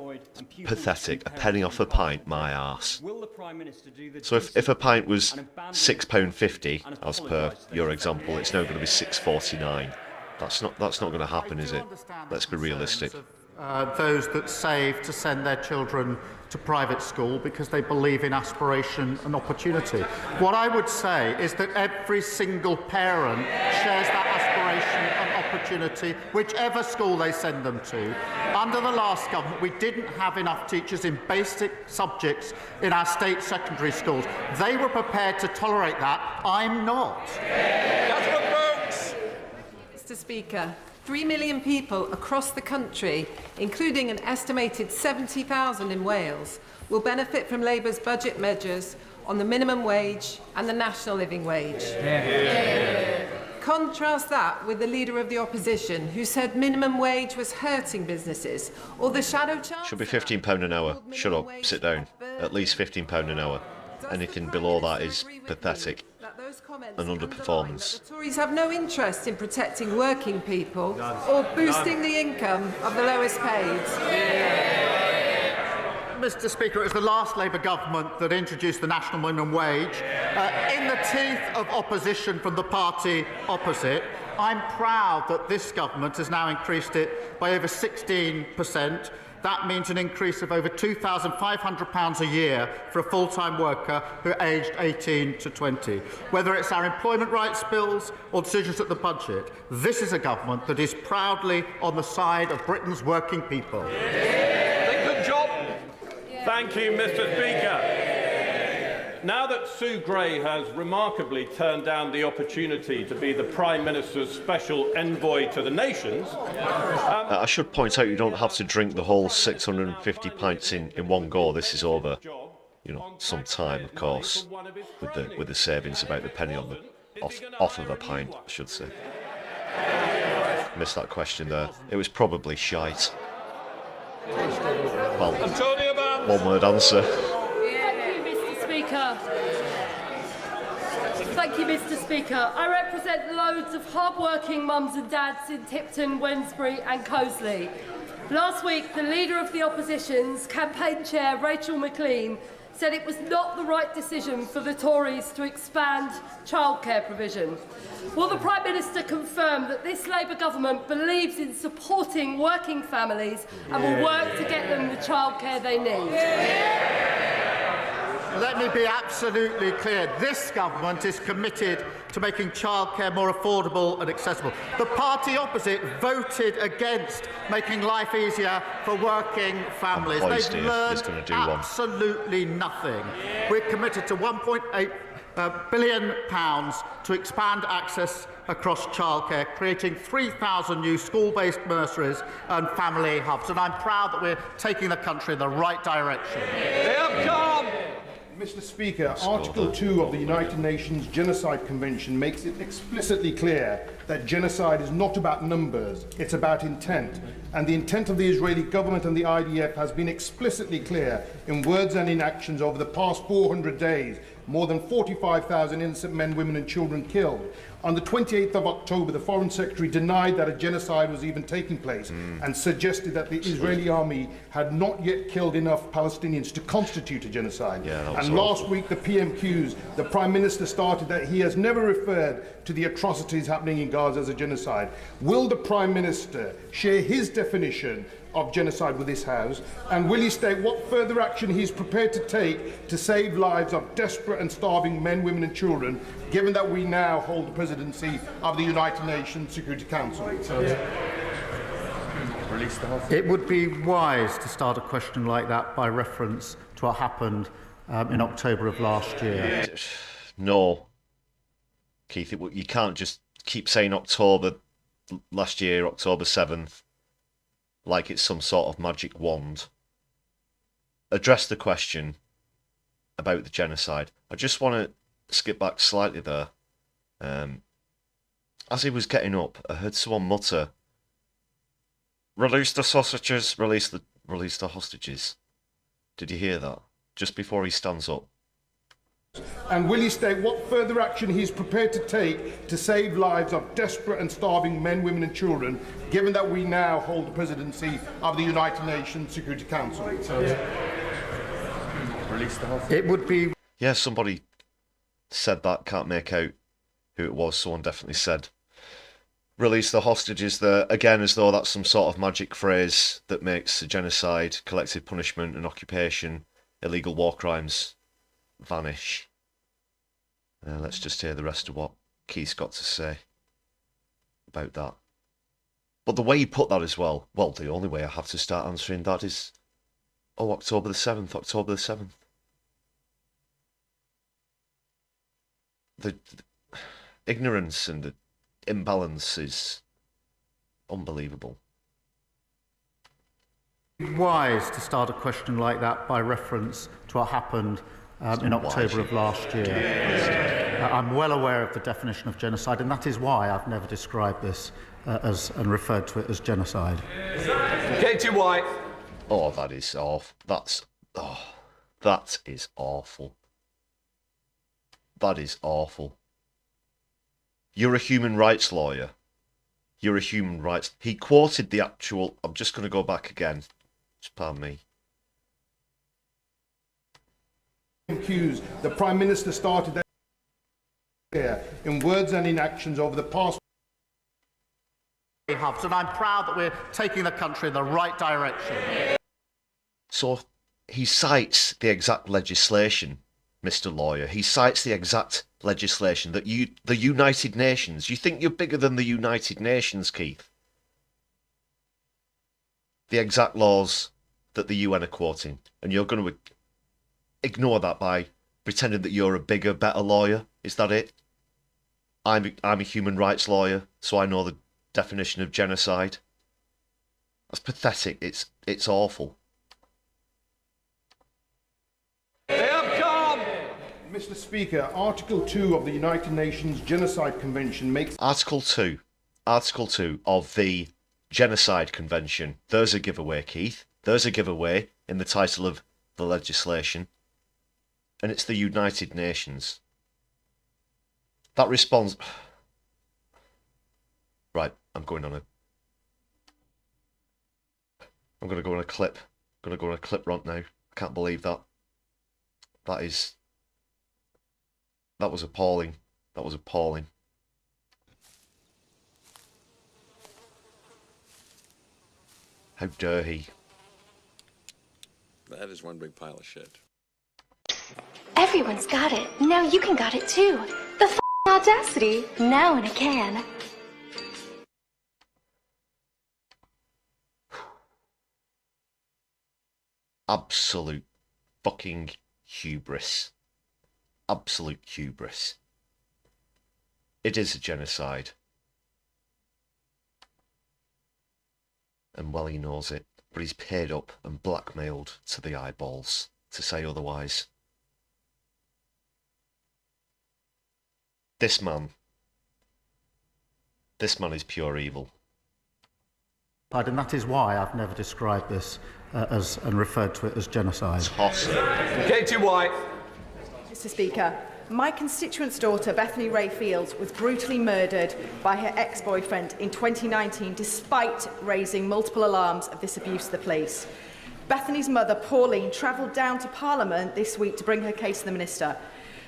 Pathetic. A penny off a pint, my arse. So if a pint was £6.50, as per your example, it's now going to be £6.49. That's not going to happen, is it? Let's be realistic. Those that save to send their children to private school because they believe in aspiration and opportunity. What I would say is that every single parent shares that aspiration and opportunity, whichever school they send them to. Under the last government, we didn't have enough teachers in basic subjects in our state secondary schools. They were prepared to tolerate that. I'm not. Mr. Speaker, 3 million people across the country, including an estimated 70,000 in Wales, will benefit from Labour's budget measures on the minimum wage and the national living wage. Contrast that with the Leader of the Opposition, who said minimum wage was hurting businesses, or the Shadow Chancellor... Should be £15 an hour. Shut up, sit down. At least £15 an hour. Anything below that is pathetic. An underperformance. The Tories have no interest in protecting working people or boosting the income of the lowest paid. Mr. Speaker, it was the last Labour government that introduced the national minimum wage. In the teeth of opposition from the party opposite, I'm proud that this government has now increased it by over 16%. That means an increase of over £2,500 a year for a full-time worker who are aged 18 to 20. Whether it's our employment rights bills or decisions at the budget, this is a government that is proudly on the side of Britain's working people. Good job. Thank you, Mr. Speaker. Now that Sue Gray has remarkably turned down the opportunity to be the Prime Minister's special envoy to the nations... I should point out you don't have to drink the whole 650 pints in one go. This is over, some time, of course, with the savings about the penny on the off of a pint, I should say. Missed that question there. It was probably shite. Well, one-word answer. Thank you, Mr. Speaker. I represent loads of hard-working mums and dads in Tipton, Wednesbury and Coseley. Last week, the Leader of the Opposition's campaign chair, Rachel McLean, said it was not the right decision for the Tories to expand childcare provision. Will the Prime Minister confirm that this Labour government believes in supporting working families and will work to get them the childcare they need? Let me be absolutely clear. This government is committed to making childcare more affordable and accessible. The party opposite voted against making life easier for working families. They've learned absolutely nothing. We're committed to £1.8 billion to expand access across childcare, creating 3,000 new school-based nurseries and family hubs. And I'm proud that we're taking the country in the right direction. Mr. Speaker, Article 2 of the United Nations Genocide Convention makes it explicitly clear that genocide is not about numbers, it's about intent. And the intent of the Israeli government and the IDF has been explicitly clear in words and in actions over the past 400 days. More than 45,000 innocent men, women and children killed. On the 28th of October, the Foreign Secretary denied that a genocide was even taking place and suggested that the Israeli army had not yet killed enough Palestinians to constitute a genocide. And last week, the PMQs, the Prime Minister started that he has never referred to the atrocities happening in Gaza as a genocide. Will the Prime Minister share his definition of genocide with this House, and will he state what further action he is prepared to take to save lives of desperate and starving men, women and children, given that we now hold the presidency of the United Nations Security Council? It would be wise to start a question like that by reference to what happened in October of last year. No, Keith, you can't just keep saying October last year, October 7th, like it's some sort of magic wand. Address the question about the genocide. I just want to skip back slightly there. As he was getting up, I heard someone mutter, "Release the sausages, release the hostages." Did you hear that? Just before he stands up. And will he state what further action he is prepared to take to save lives of desperate and starving men, women and children, given that we now hold the presidency of the United Nations Security Council? It would be... Yeah, somebody said that. Can't make out who it was. Someone definitely said, "Release the hostages," there, again, as though that's some sort of magic phrase that makes a genocide, collective punishment and occupation, illegal war crimes vanish. Let's just hear the rest of what Keith's got to say about that. But the way he put that as well, the only way I have to start answering that is, October the 7th, October the 7th. The ignorance and the imbalance is unbelievable. Wise to start a question like that by reference to what happened in October of last year. I'm well aware of the definition of genocide, and that is why I've never described this and referred to it as genocide. Katie White. Oh, that is awful. That is awful. That is awful. You're a human rights lawyer. You're a human rights... He quoted the actual... I'm just going to go back again. Just pardon me. The Prime Minister started that here in words and in actions over the past... hubs, and I'm proud that we're taking the country in the right direction. So he cites the exact legislation, Mr. Lawyer. He cites the exact legislation that the United Nations... You think you're bigger than the United Nations, Keith? The exact laws that the UN are quoting, and you're going to ignore that by pretending that you're a bigger, better lawyer? Is that it? I'm a human rights lawyer, so I know the definition of genocide. That's pathetic. It's awful. Mr. Speaker, Article 2 of the United Nations Genocide Convention makes... Article 2 of the Genocide Convention. There's a giveaway, Keith. There's a giveaway in the title of the legislation. And it's the United Nations. That responds... Right, I'm going to go on a clip. I'm going to go on a clip rant now. I can't believe that. That was appalling. That was appalling. How dare he? That is one big pile of shit. Everyone's got it. Now you can got it too. The f***ing audacity, now in a can. Absolute fucking hubris. Absolute hubris. It is a genocide. And well he knows it, but he's paid up and blackmailed to the eyeballs to say otherwise. This man is pure evil. And that is why I've never described this as and referred to it as genocide. Katie White. Mr. Speaker, my constituent's daughter, Bethany Ray Fields, was brutally murdered by her ex-boyfriend in 2019, despite raising multiple alarms of this abuse to the police. Bethany's mother, Pauline, travelled down to Parliament this week to bring her case to the Minister.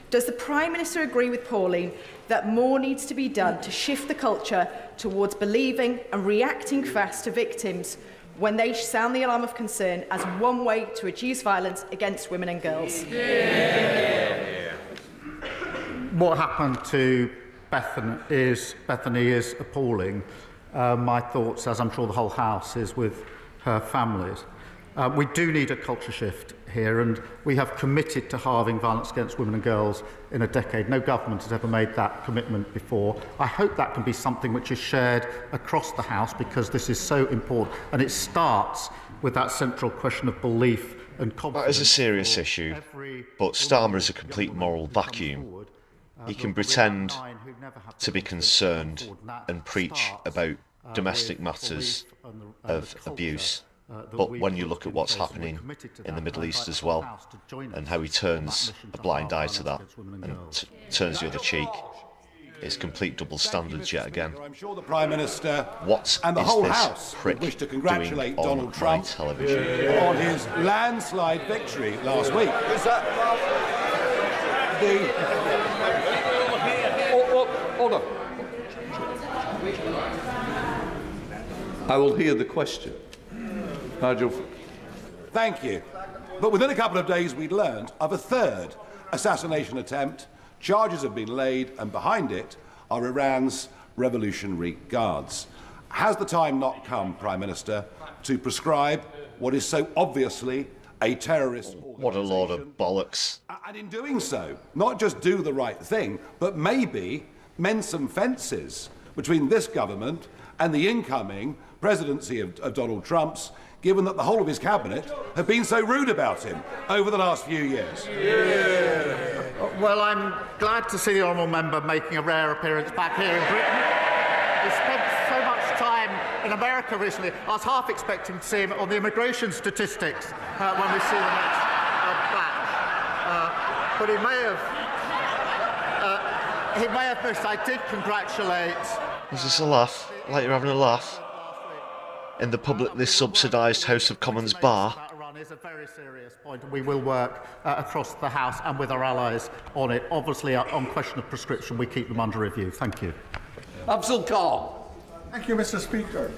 Does the Prime Minister agree with Pauline that more needs to be done to shift the culture towards believing and reacting fast to victims when they sound the alarm of concern as one way to reduce violence against women and girls? What happened to Bethany is appalling. My thoughts, as I'm sure the whole House, is with her families. We do need a culture shift here, and we have committed to halving violence against women and girls in a decade. No government has ever made that commitment before. I hope that can be something which is shared across the House, because this is so important, and it starts with that central question of belief and confidence. That is a serious issue, but Starmer is a complete moral vacuum. He can pretend to be concerned and preach about domestic matters of abuse. But when you look at what's happening in the Middle East as well, and how he turns a blind eye to that and turns the other cheek, it's complete double standards yet again. I'm sure the Prime Minister what and the is whole this House prick wish to congratulate doing Donald on Trump my television? on his landslide victory last week. Is that Hold on. I will hear the question. Nigel. Thank you. But within a couple of days, we'd learned of a third assassination attempt. Charges have been laid, and behind it are Iran's Revolutionary Guards. Has the time not come, Prime Minister, to prescribe what is so obviously a terrorist organisation? What a load of bollocks. And in doing so, not just do the right thing, but maybe mend some fences between this government and the incoming presidency of Donald Trump's, given that the whole of his cabinet have been so rude about him over the last few years. Well, I'm glad to see the honourable member making a rare appearance back here in Britain. He spent so much time in America recently. I was half expecting to see him on the immigration statistics when we see the next batch. But he may have missed. I did congratulate. Is this a laugh? Like you're having a laugh? In the publicly subsidised House of Commons bar? Iran is a very serious point, and we will work across the House and with our allies on it. Obviously, on question of prescription, we keep them under review. Thank you. Abdul Khan. Thank you, Mr. Speaker.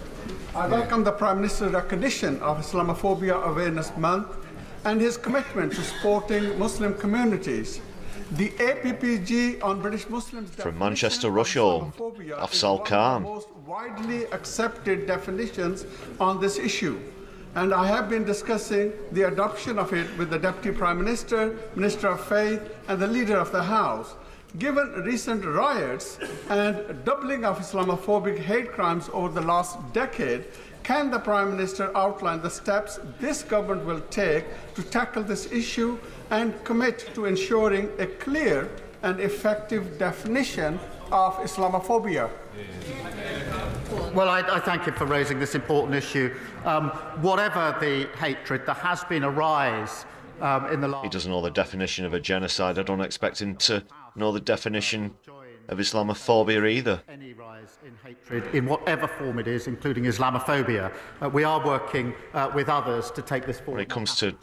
I welcome the Prime Minister's recognition of Islamophobia Awareness Month and his commitment to supporting Muslim communities. The APPG on British Muslims From Manchester, Russia, Afzal Khan. Most widely accepted definitions on this issue, and I have been discussing the adoption of it with the Deputy Prime Minister, Minister of Faith, and the Leader of the House. Given recent riots and doubling of Islamophobic hate crimes over the last decade, can the Prime Minister outline the steps this government will take to tackle this issue and commit to ensuring a clear and effective definition of Islamophobia? Well, I thank him for raising this important issue. Whatever the hatred, there has been a rise in the last... He doesn't know the definition of a genocide. I don't expect him to know the definition of Islamophobia either. Any rise in hatred, in whatever form it is, including Islamophobia. We are working with others to take this forward. When it comes to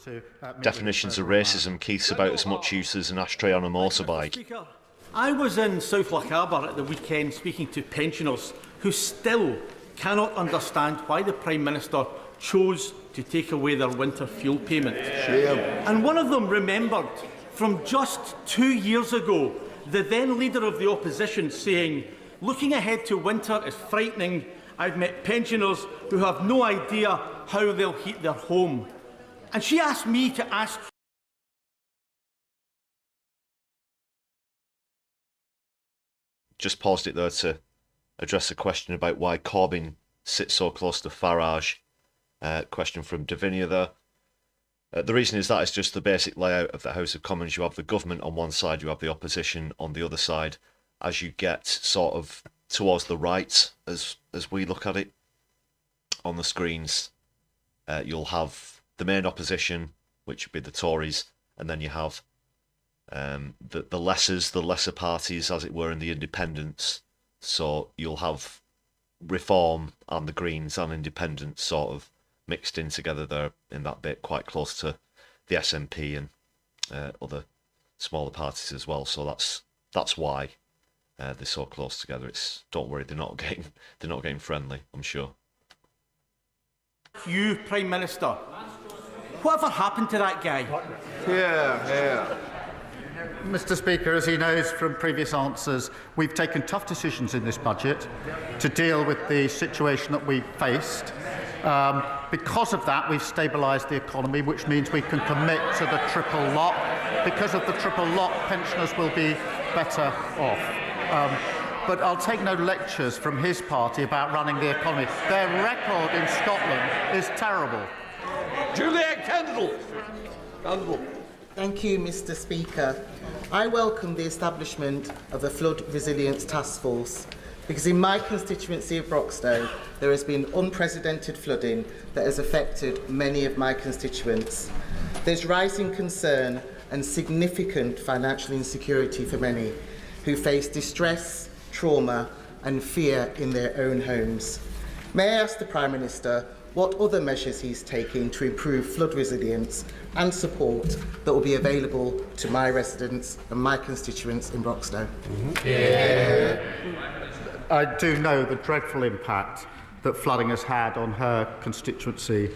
definitions of racism, Keith's about as much use as an ashtray on a motorbike. Speaker, I was in South Lochaber at the weekend speaking to pensioners who still cannot understand why the Prime Minister chose to take away their winter fuel payment. Shame. And one of them remembered from just 2 years ago, the then Leader of the Opposition saying, "Looking ahead to winter is frightening. I've met pensioners who have no idea how they'll heat their home." And she asked me to ask... Just paused it there to address a question about why Corbyn sits so close to Farage. Question from Davinia there. The reason is that it's just the basic layout of the House of Commons. You have the government on one side, you have the opposition on the other side. As you get sort of towards the right, as we look at it on the screens, you'll have the main opposition, which would be the Tories, and then you have the lesser parties, as it were, and the independents. So you'll have Reform and the Greens and Independents sort of mixed in together there in that bit, quite close to the SNP and other smaller parties as well. So that's why they're so close together. Don't worry, they're not getting friendly, I'm sure. You, Prime Minister, whatever happened to that guy? Yeah. Mr. Speaker, as he knows from previous answers, we've taken tough decisions in this budget to deal with the situation that we faced. Because of that, we've stabilised the economy, which means we can commit to the triple lock. Because of the triple lock, pensioners will be better off. But I'll take no lectures from his party about running the economy. Their record in Scotland is terrible. Juliet Kendall. Thank you, Mr. Speaker. I welcome the establishment of a flood resilience task force because in my constituency of Broxtowe there has been unprecedented flooding that has affected many of my constituents. There's rising concern and significant financial insecurity for many who face distress, trauma and fear in their own homes. May I ask the Prime Minister what other measures he's taking to improve flood resilience and support that will be available to my residents and my constituents in Broxtowe? I do know the dreadful impact that flooding has had on her constituency,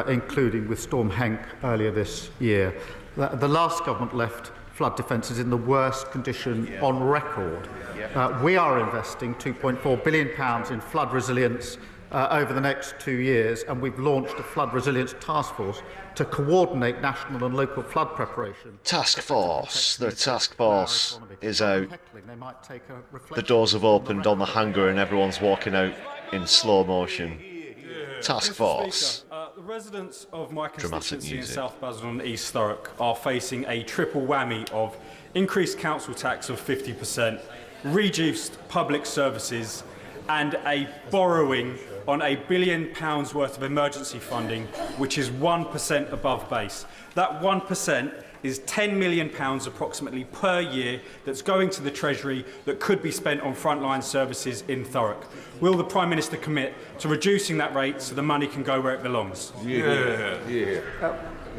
including with Storm Henk earlier this year. The last government left flood defences in the worst condition on record. We are investing £2.4 billion in flood resilience over the next 2 years, and we've launched a flood resilience task force to coordinate national and local flood preparation. Task force. The task force is out. The doors have opened on the hangar and everyone's walking out in slow motion. Task force. The residents of my constituency in South Basildon and East Thurrock are facing a triple whammy of increased council tax of 50%, reduced public services, and a borrowing on £1 billion worth of emergency funding, which is 1% above base. That 1% is £10 million approximately per year that's going to the Treasury that could be spent on frontline services in Thurrock. Will the Prime Minister commit to reducing that rate so the money can go where it belongs?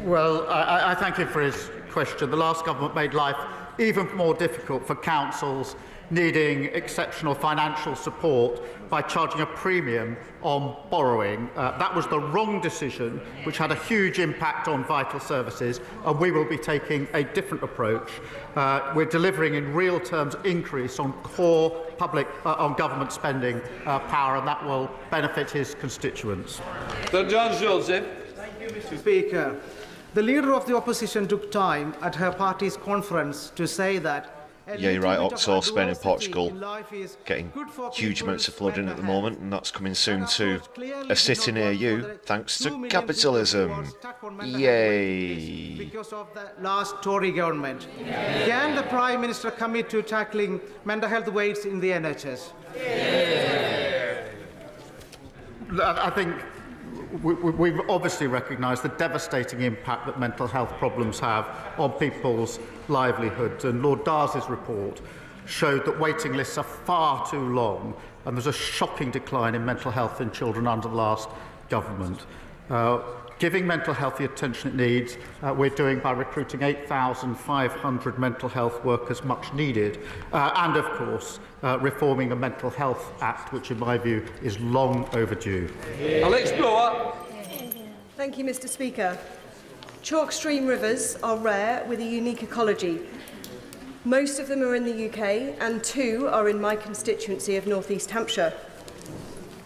Well, I thank him for his question. The last government made life even more difficult for councils needing exceptional financial support by charging a premium on borrowing. That was the wrong decision, which had a huge impact on vital services, and we will be taking a different approach. We're delivering in real terms increase on core public, on government spending power, and that will benefit his constituents. Sir John Joseph. Thank you, Mr. Speaker. The Leader of the Opposition took time at her party's conference to say that yeah, you're right, Oxford, Spain and Portugal getting huge amounts of flooding at the moment, and that's coming soon to a city near you, thanks to capitalism. Yay! Because of the last Tory government. Can the Prime Minister commit to tackling mental health waits in the NHS? I think we've obviously recognised the devastating impact that mental health problems have on people's livelihoods, and Lord Darcy's report showed that waiting lists are far too long, and there's a shocking decline in mental health in children under the last government. Giving mental health the attention it needs, we're doing by recruiting 8,500 mental health workers, much needed, and of course reforming the Mental Health Act, which in my view is long overdue. Alex Blower. Thank you, Mr. Speaker. Chalk stream rivers are rare with a unique ecology. Most of them are in the UK and 2 are in my constituency of North East Hampshire.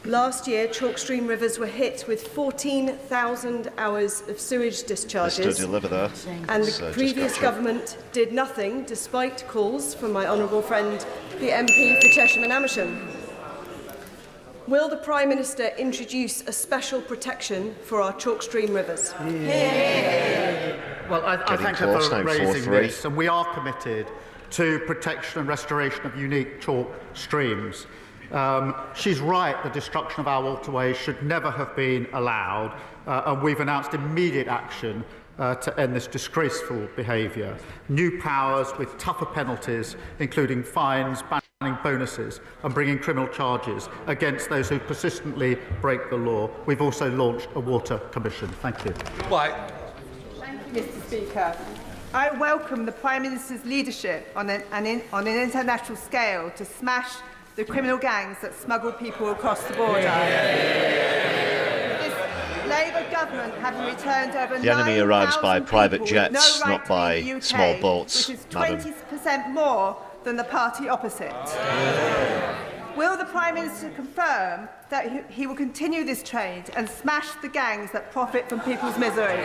Last year, chalk stream rivers were hit with 14,000 hours of sewage discharges, deliver that. and the So previous government did nothing despite calls from my honourable friend, the MP for Chesham and Amersham. Will the Prime Minister introduce a special protection for our chalk stream rivers? Well, I thank her for raising this, and we are committed to protection and restoration of unique chalk streams. She's right, the destruction of our waterways should never have been allowed, and we've announced immediate action to end this disgraceful behaviour. New powers with tougher penalties, including fines, banning bonuses, and bringing criminal charges against those who persistently break the law. We've also launched a water commission. Thank you. Thank you, Mr. Speaker. I welcome the Prime Minister's leadership on an international scale to smash the criminal gangs that smuggle people across the border. This Labour government having returned over The enemy arrives by private jets, no right not by to the UK, small boats, which is madam. 20% more than the party opposite. Will the Prime Minister confirm that he will continue this trade and smash the gangs that profit from people's misery?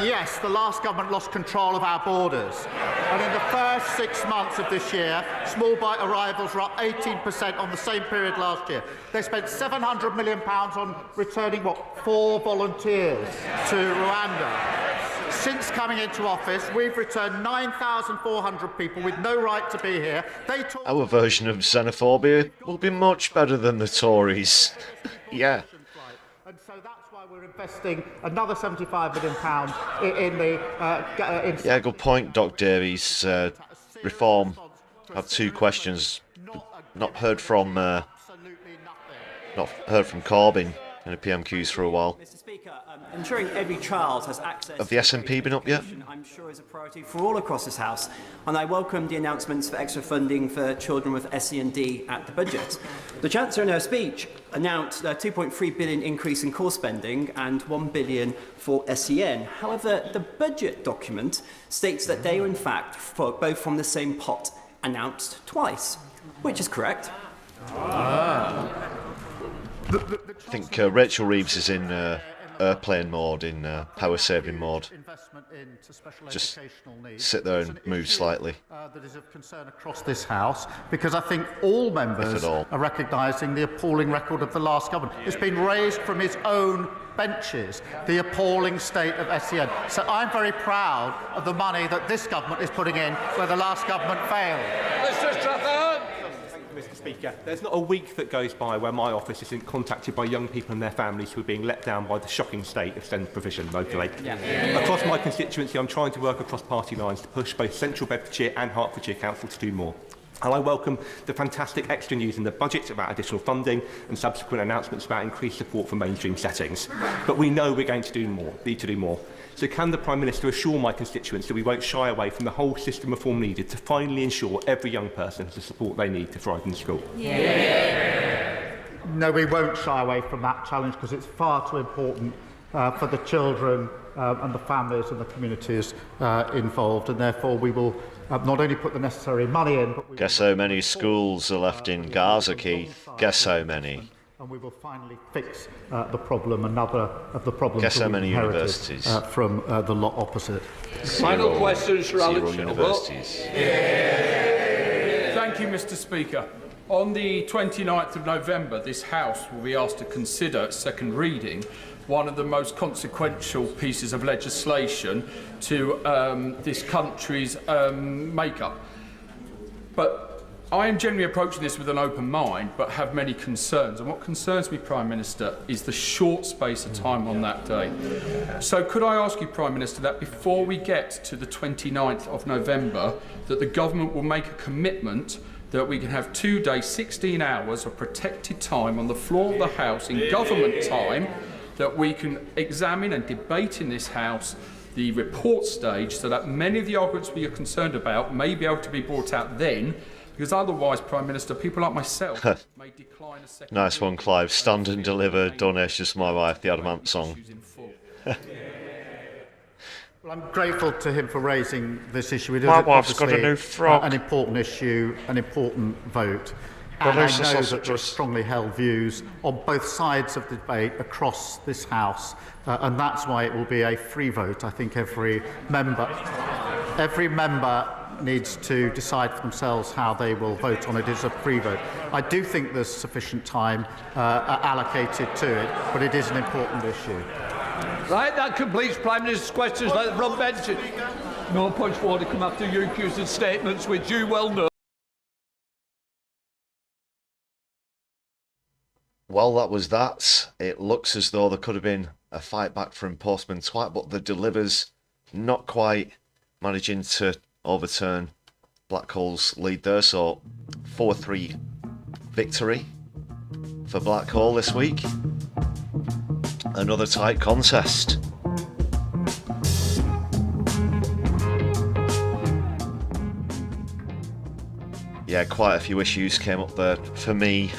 Yes, the last government lost control of our borders. And in the first 6 months of this year, small bite arrivals were up 18% on the same period last year. They spent £700 million on returning, 4 volunteers to Rwanda. Since coming into office, we've returned 9,400 people with no right to be here. Our version of xenophobia will be much better than the Tories. Yeah. And so that's why we're investing another £75 million in the... Yeah, good point, Doc Davies. Reform. I have 2 questions. Not heard from Corbyn in the PMQs for a while. Mr. Speaker, ensuring every child has access Have the SNP been up yet? I'm sure is a priority for all across this House, and I welcome the announcements for extra funding for children with SEND at the budget. The Chancellor in her speech announced a £2.3 billion increase in core spending and £1 billion for SEN. However, the budget document states that they are in fact both from the same pot, announced twice, which is correct. I think Rachel Reeves is in airplane mode, in power saving mode. Just sit there and move slightly. That is of concern across this House, because I think all members are recognising the appalling record of the last government. It's been raised from his own benches, the appalling state of SEN. So I'm very proud of the money that this government is putting in where the last government failed. Mr. Strathern! Mr. Speaker, there's not a week that goes by where my office isn't contacted by young people and their families who are being let down by the shocking state of SEND provision locally. Across my constituency, I'm trying to work across party lines to push both Central Bedfordshire and Hertfordshire Council to do more. And I welcome the fantastic extra news in the budget about additional funding and subsequent announcements about increased support for mainstream settings. But we know we're going to do more, need to do more. So can the Prime Minister assure my constituents that we won't shy away from the whole system reform needed to finally ensure every young person has the support they need to thrive in school? No, we won't shy away from that challenge because it's far too important for the children and the families and the communities involved, and therefore we will not only put the necessary money in, but we Guess how many schools are left in Gaza, Keith? Guess how many? And we will finally fix the problem, another of the problems Guess that how we many inherited universities? From the lot opposite. Final questions for Alex Shelby. Universities. Thank you, Mr. Speaker. On the 29th of November, this House will be asked to consider at second reading one of the most consequential pieces of legislation to this country's make-up. But I am generally approaching this with an open mind, but have many concerns. And what concerns me, Prime Minister, is the short space of time on that day. So could I ask you, Prime Minister, that before we get to the 29th of November, that the government will make a commitment that we can have 2 days, 16 hours of protected time on the floor of the House in government time, that we can examine and debate in this House the report stage, so that many of the arguments we are concerned about may be able to be brought out then, because otherwise, Prime Minister, people like myself may decline a second... Nice one, Clive. Stand and deliver donations to my wife, the Adamant song. Well, I'm grateful to him for raising this issue. It is My wife's got a obviously new frock. an important issue, an important vote. Well, And I there's the know that there are sausages. strongly held views on both sides of the debate across this House, and that's why it will be a free vote. I think every member needs to decide for themselves how they will vote on it. It's a free vote. I do think there's sufficient time allocated to it, but it is an important issue. Right, that completes Prime Minister's questions. Let the front benches. No points forward to come after UQs and statements, which you well know. Well, that was that. It looks as though there could have been a fight back from Postman Twat, but the delivers not quite managing to overturn Blackall's lead there. So 4-3 victory for Blackhall this week. Another tight contest. Yeah, quite a few issues came up there. For me,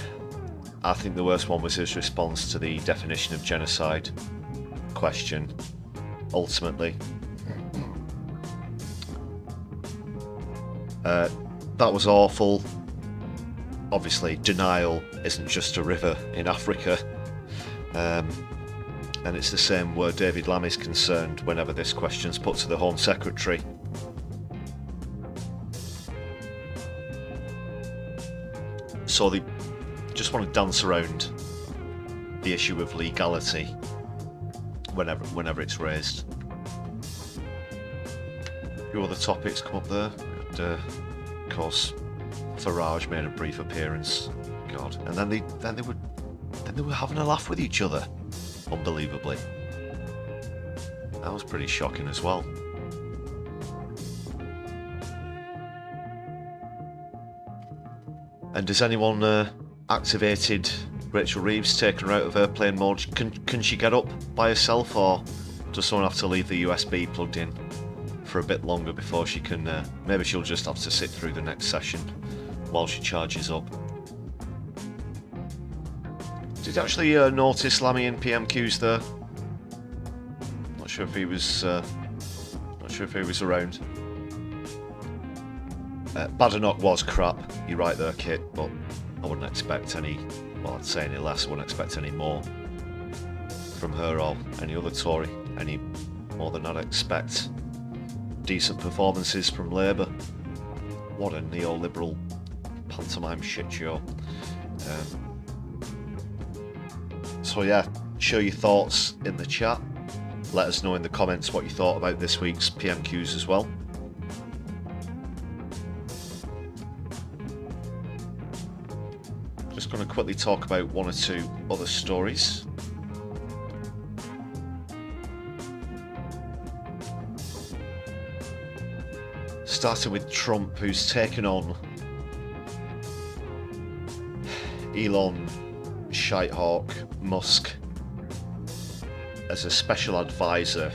I think the worst one was his response to the definition of genocide question, ultimately. That was awful. Obviously, denial isn't just a river in Africa. And it's the same where David Lamb is concerned whenever this question's put to the Home Secretary. So they just want to dance around the issue of legality whenever it's raised. A few other topics come up there. And, of course, Farage made a brief appearance. God, and then they were having a laugh with each other. Unbelievably. That was pretty shocking as well. And has anyone activated Rachel Reeves, taken her out of airplane mode? Can she get up by herself, or does someone have to leave the USB plugged in for a bit longer before she can... maybe she'll just have to sit through the next session while she charges up. Did you actually notice Lammy in PMQs there? Not sure if he was around. Badenoch was crap. You're right there, Kit. But I wouldn't expect any. Well, I'd say any less. I wouldn't expect any more from her or any other Tory. Any more than I'd expect decent performances from Labour. What a neoliberal pantomime shit show. So yeah, share your thoughts in the chat. Let us know in the comments what you thought about this week's PMQs as well. Just going to quickly talk about one or two other stories. Starting with Trump, who's taken on Elon Shitehawk Musk as a special advisor,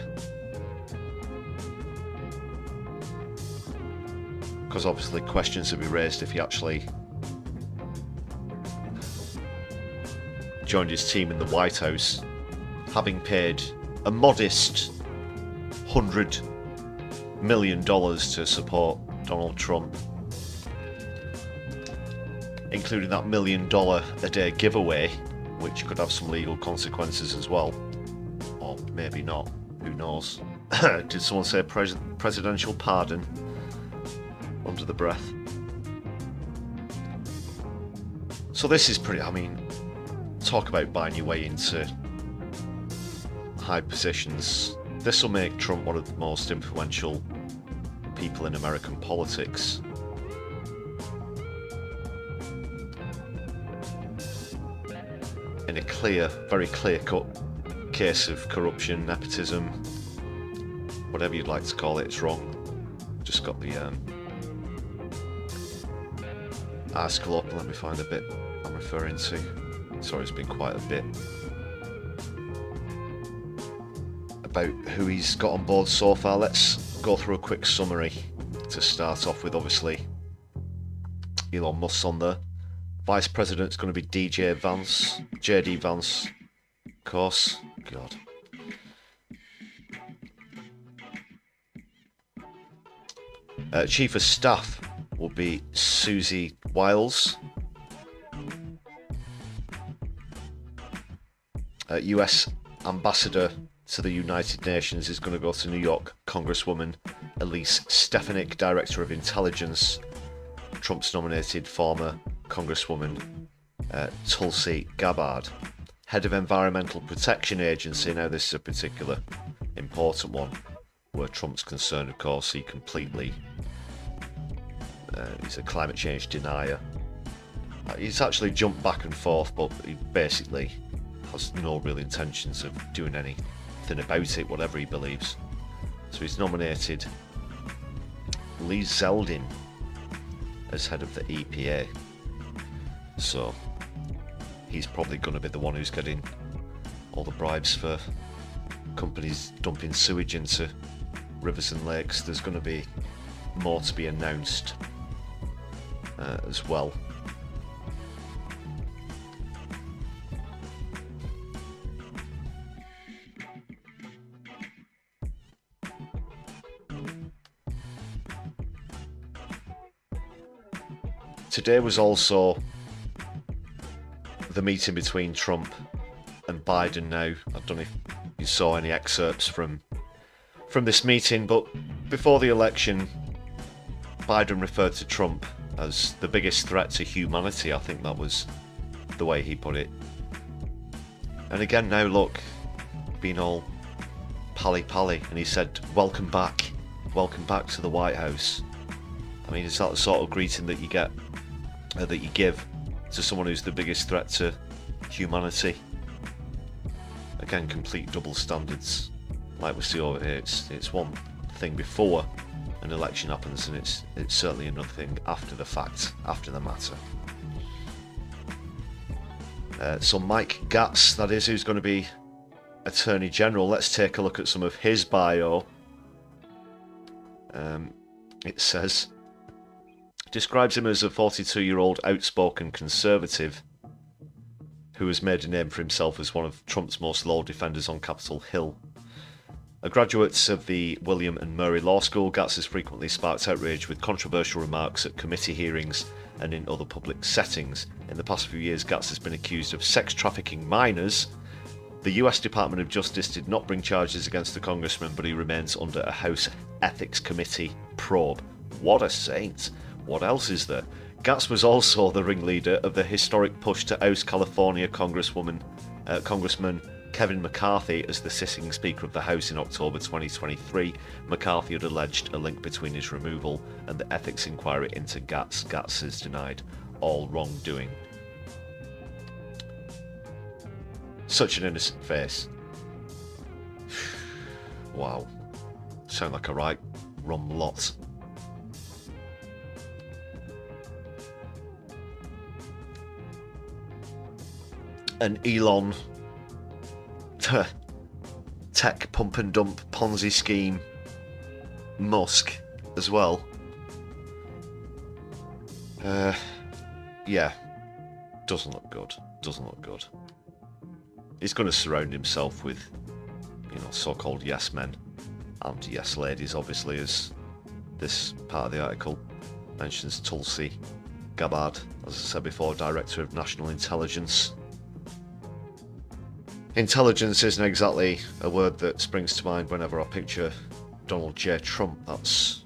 because obviously questions will be raised if he actually joined his team in the White House, having paid a modest $100 million to support Donald Trump, including that $1 million a day giveaway, which could have some legal consequences as well, or maybe not, who knows. Did someone say presidential pardon under the breath? So this is pretty, I mean, talk about buying your way into high positions. This will make Trump one of the most influential people in American politics. In a clear, very clear-cut case of corruption, nepotism, whatever you'd like to call it, it's wrong. Just got the article up, let me find the bit I'm referring to. Sorry, it's been quite a bit. About who he's got on board so far. Let's go through a quick summary to start off with. Obviously, Elon Musk's on there. Vice President's going to be JD Vance, of course. God. Chief of Staff will be Susie Wiles. US Ambassador to the United Nations is going to go to New York. Congresswoman Elise Stefanik, Director of Intelligence. Trump's nominated former Congresswoman Tulsi Gabbard. Head of Environmental Protection Agency. Now this is a particular important one where Trump's concerned, of course. He completely... he's a climate change denier. He's actually jumped back and forth, but he basically has no real intentions of doing anything about it, whatever he believes. So he's nominated Lee Zeldin as head of the EPA. So he's probably going to be the one who's getting all the bribes for companies dumping sewage into rivers and lakes. There's going to be more to be announced as well. Today was also the meeting between Trump and Biden. Now, I don't know if you saw any excerpts from this meeting, but before the election, Biden referred to Trump as the biggest threat to humanity. I think that was the way he put it. And again now, look, being all pally-pally, and he said, welcome back to the White House. I mean, is that the sort of greeting that you get, that you give to someone who's the biggest threat to humanity? Again, complete double standards, like we see over here. It's one thing before an election happens, and it's certainly another thing after the fact, after the matter. So Mike Gatz, that is, who's going to be Attorney General. Let's take a look at some of his bio. It says, describes him as a 42-year-old outspoken conservative who has made a name for himself as one of Trump's most loyal defenders on Capitol Hill. A graduate of the William and Mary Law School, Gatz has frequently sparked outrage with controversial remarks at committee hearings and in other public settings. In the past few years, Gatz has been accused of sex trafficking minors. The US Department of Justice did not bring charges against the congressman, but he remains under a House Ethics Committee probe. What a saint! What else is there? Gatz was also the ringleader of the historic push to oust California Congressman Kevin McCarthy as the sitting Speaker of the House in October 2023. McCarthy had alleged a link between his removal and the ethics inquiry into Gatz. Gatz has denied all wrongdoing. Such an innocent face. Wow. Sound like a right rum lot. An Elon tech pump and dump Ponzi scheme Musk as well. Yeah, doesn't look good. Doesn't look good. He's going to surround himself with, so-called yes men and yes ladies, obviously, as this part of the article mentions. Tulsi Gabbard, as I said before, Director of National Intelligence. Intelligence isn't exactly a word that springs to mind whenever I picture Donald J. Trump. That's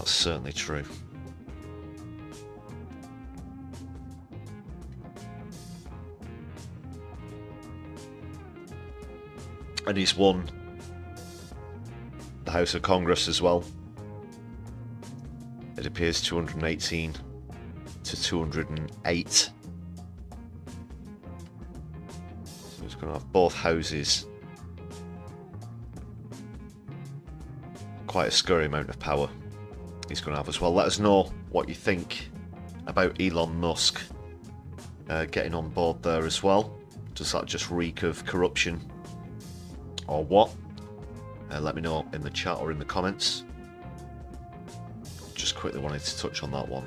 certainly true. And he's won the House of Congress as well. It appears 218 to 208. He's going to have both houses. Quite a scary amount of power he's going to have as well. Let us know what you think about Elon Musk getting on board there as well. Does that just reek of corruption or what? Let me know in the chat or in the comments. Just quickly wanted to touch on that one.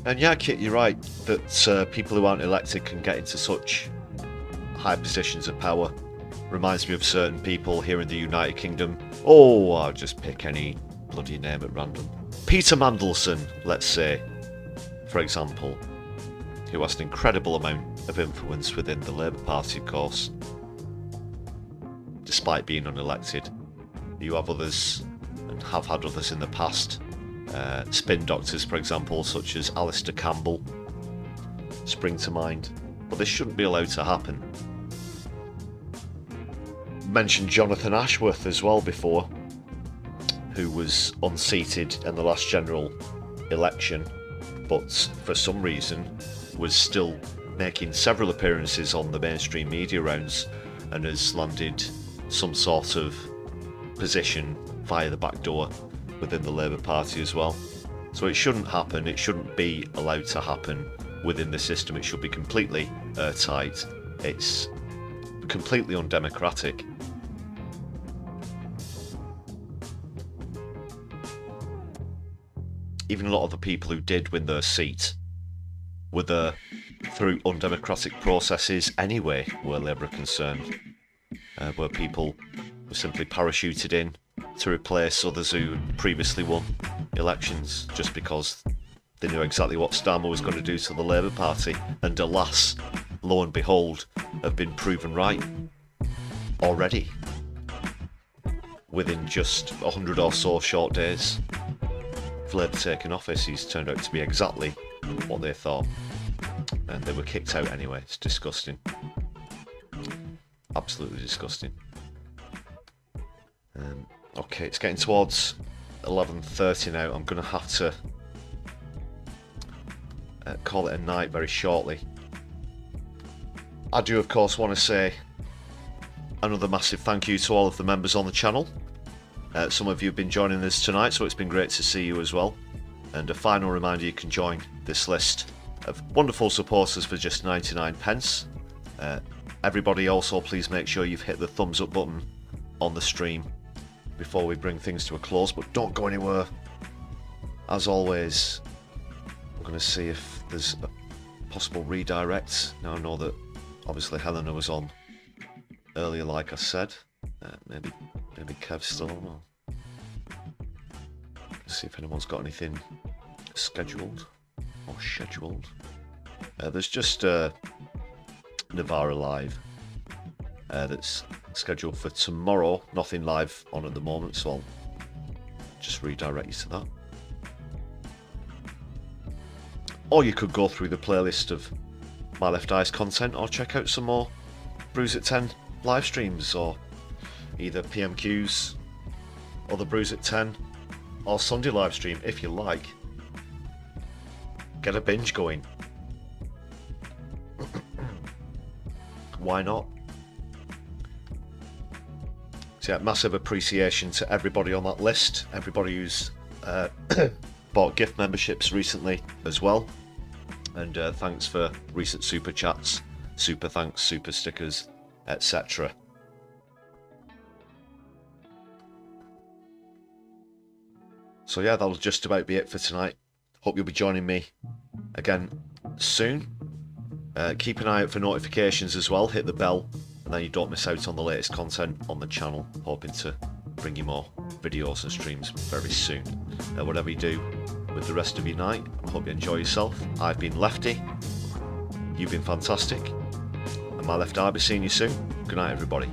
And yeah, Kit, you're right that people who aren't elected can get into such high positions of power. Reminds me of certain people here in the United Kingdom. Oh, I'll just pick any bloody name at random. Peter Mandelson, let's say, for example, who has an incredible amount of influence within the Labour Party, of course, despite being unelected. You have others, and have had others in the past, spin doctors, for example, such as Alistair Campbell, spring to mind, but this shouldn't be allowed to happen. Mentioned Jonathan Ashworth as well before, who was unseated in the last general election, but for some reason was still making several appearances on the mainstream media rounds and has landed some sort of position via the back door within the Labour Party as well. So it shouldn't happen, it shouldn't be allowed to happen within the system, it should be completely airtight. It's completely undemocratic. Even a lot of the people who did win their seat were there through undemocratic processes anyway, where Labour are concerned, where people were simply parachuted in to replace others who previously won elections just because they knew exactly what Starmer was going to do to the Labour Party, and alas, lo and behold, have been proven right already within just 100 or so short days. Labour taking office, he's turned out to be exactly what they thought, and they were kicked out anyway. It's disgusting, absolutely disgusting. Okay, it's getting towards 11:30 now. I'm going to have to call it a night very shortly. I do of course want to say another massive thank you to all of the members on the channel. Some of you have been joining us tonight, so it's been great to see you as well. And a final reminder, you can join this list of wonderful supporters for just 99 pence. Everybody also, please make sure you've hit the thumbs up button on the stream before we bring things to a close, but don't go anywhere. As always, I'm going to see if there's a possible redirect. Now I know that obviously Helena was on earlier, like I said. Maybe Kev's still on. Let's see if anyone's got anything scheduled or scheduled. There's just Navarra Live that's scheduled for tomorrow. Nothing live on at the moment, so I'll just redirect you to that. Or you could go through the playlist of My Left Eye's content, or check out some more Brews at 10 live streams, or either PMQs or the Brews at 10 or Sunday live stream if you like. Get a binge going. Why not? So yeah, massive appreciation to everybody on that list, everybody who's bought gift memberships recently as well, and thanks for recent super chats, super thanks, super stickers, etc. So yeah, that'll just about be it for tonight. Hope you'll be joining me again soon. Keep an eye out for notifications as well, hit the bell, and then you don't miss out on the latest content on the channel. Hoping to bring you more videos and streams very soon. Whatever you do with the rest of your night, I hope you enjoy yourself. I've been Lefty, you've been fantastic, and My Left Eye. I'll be seeing you soon. Good night everybody.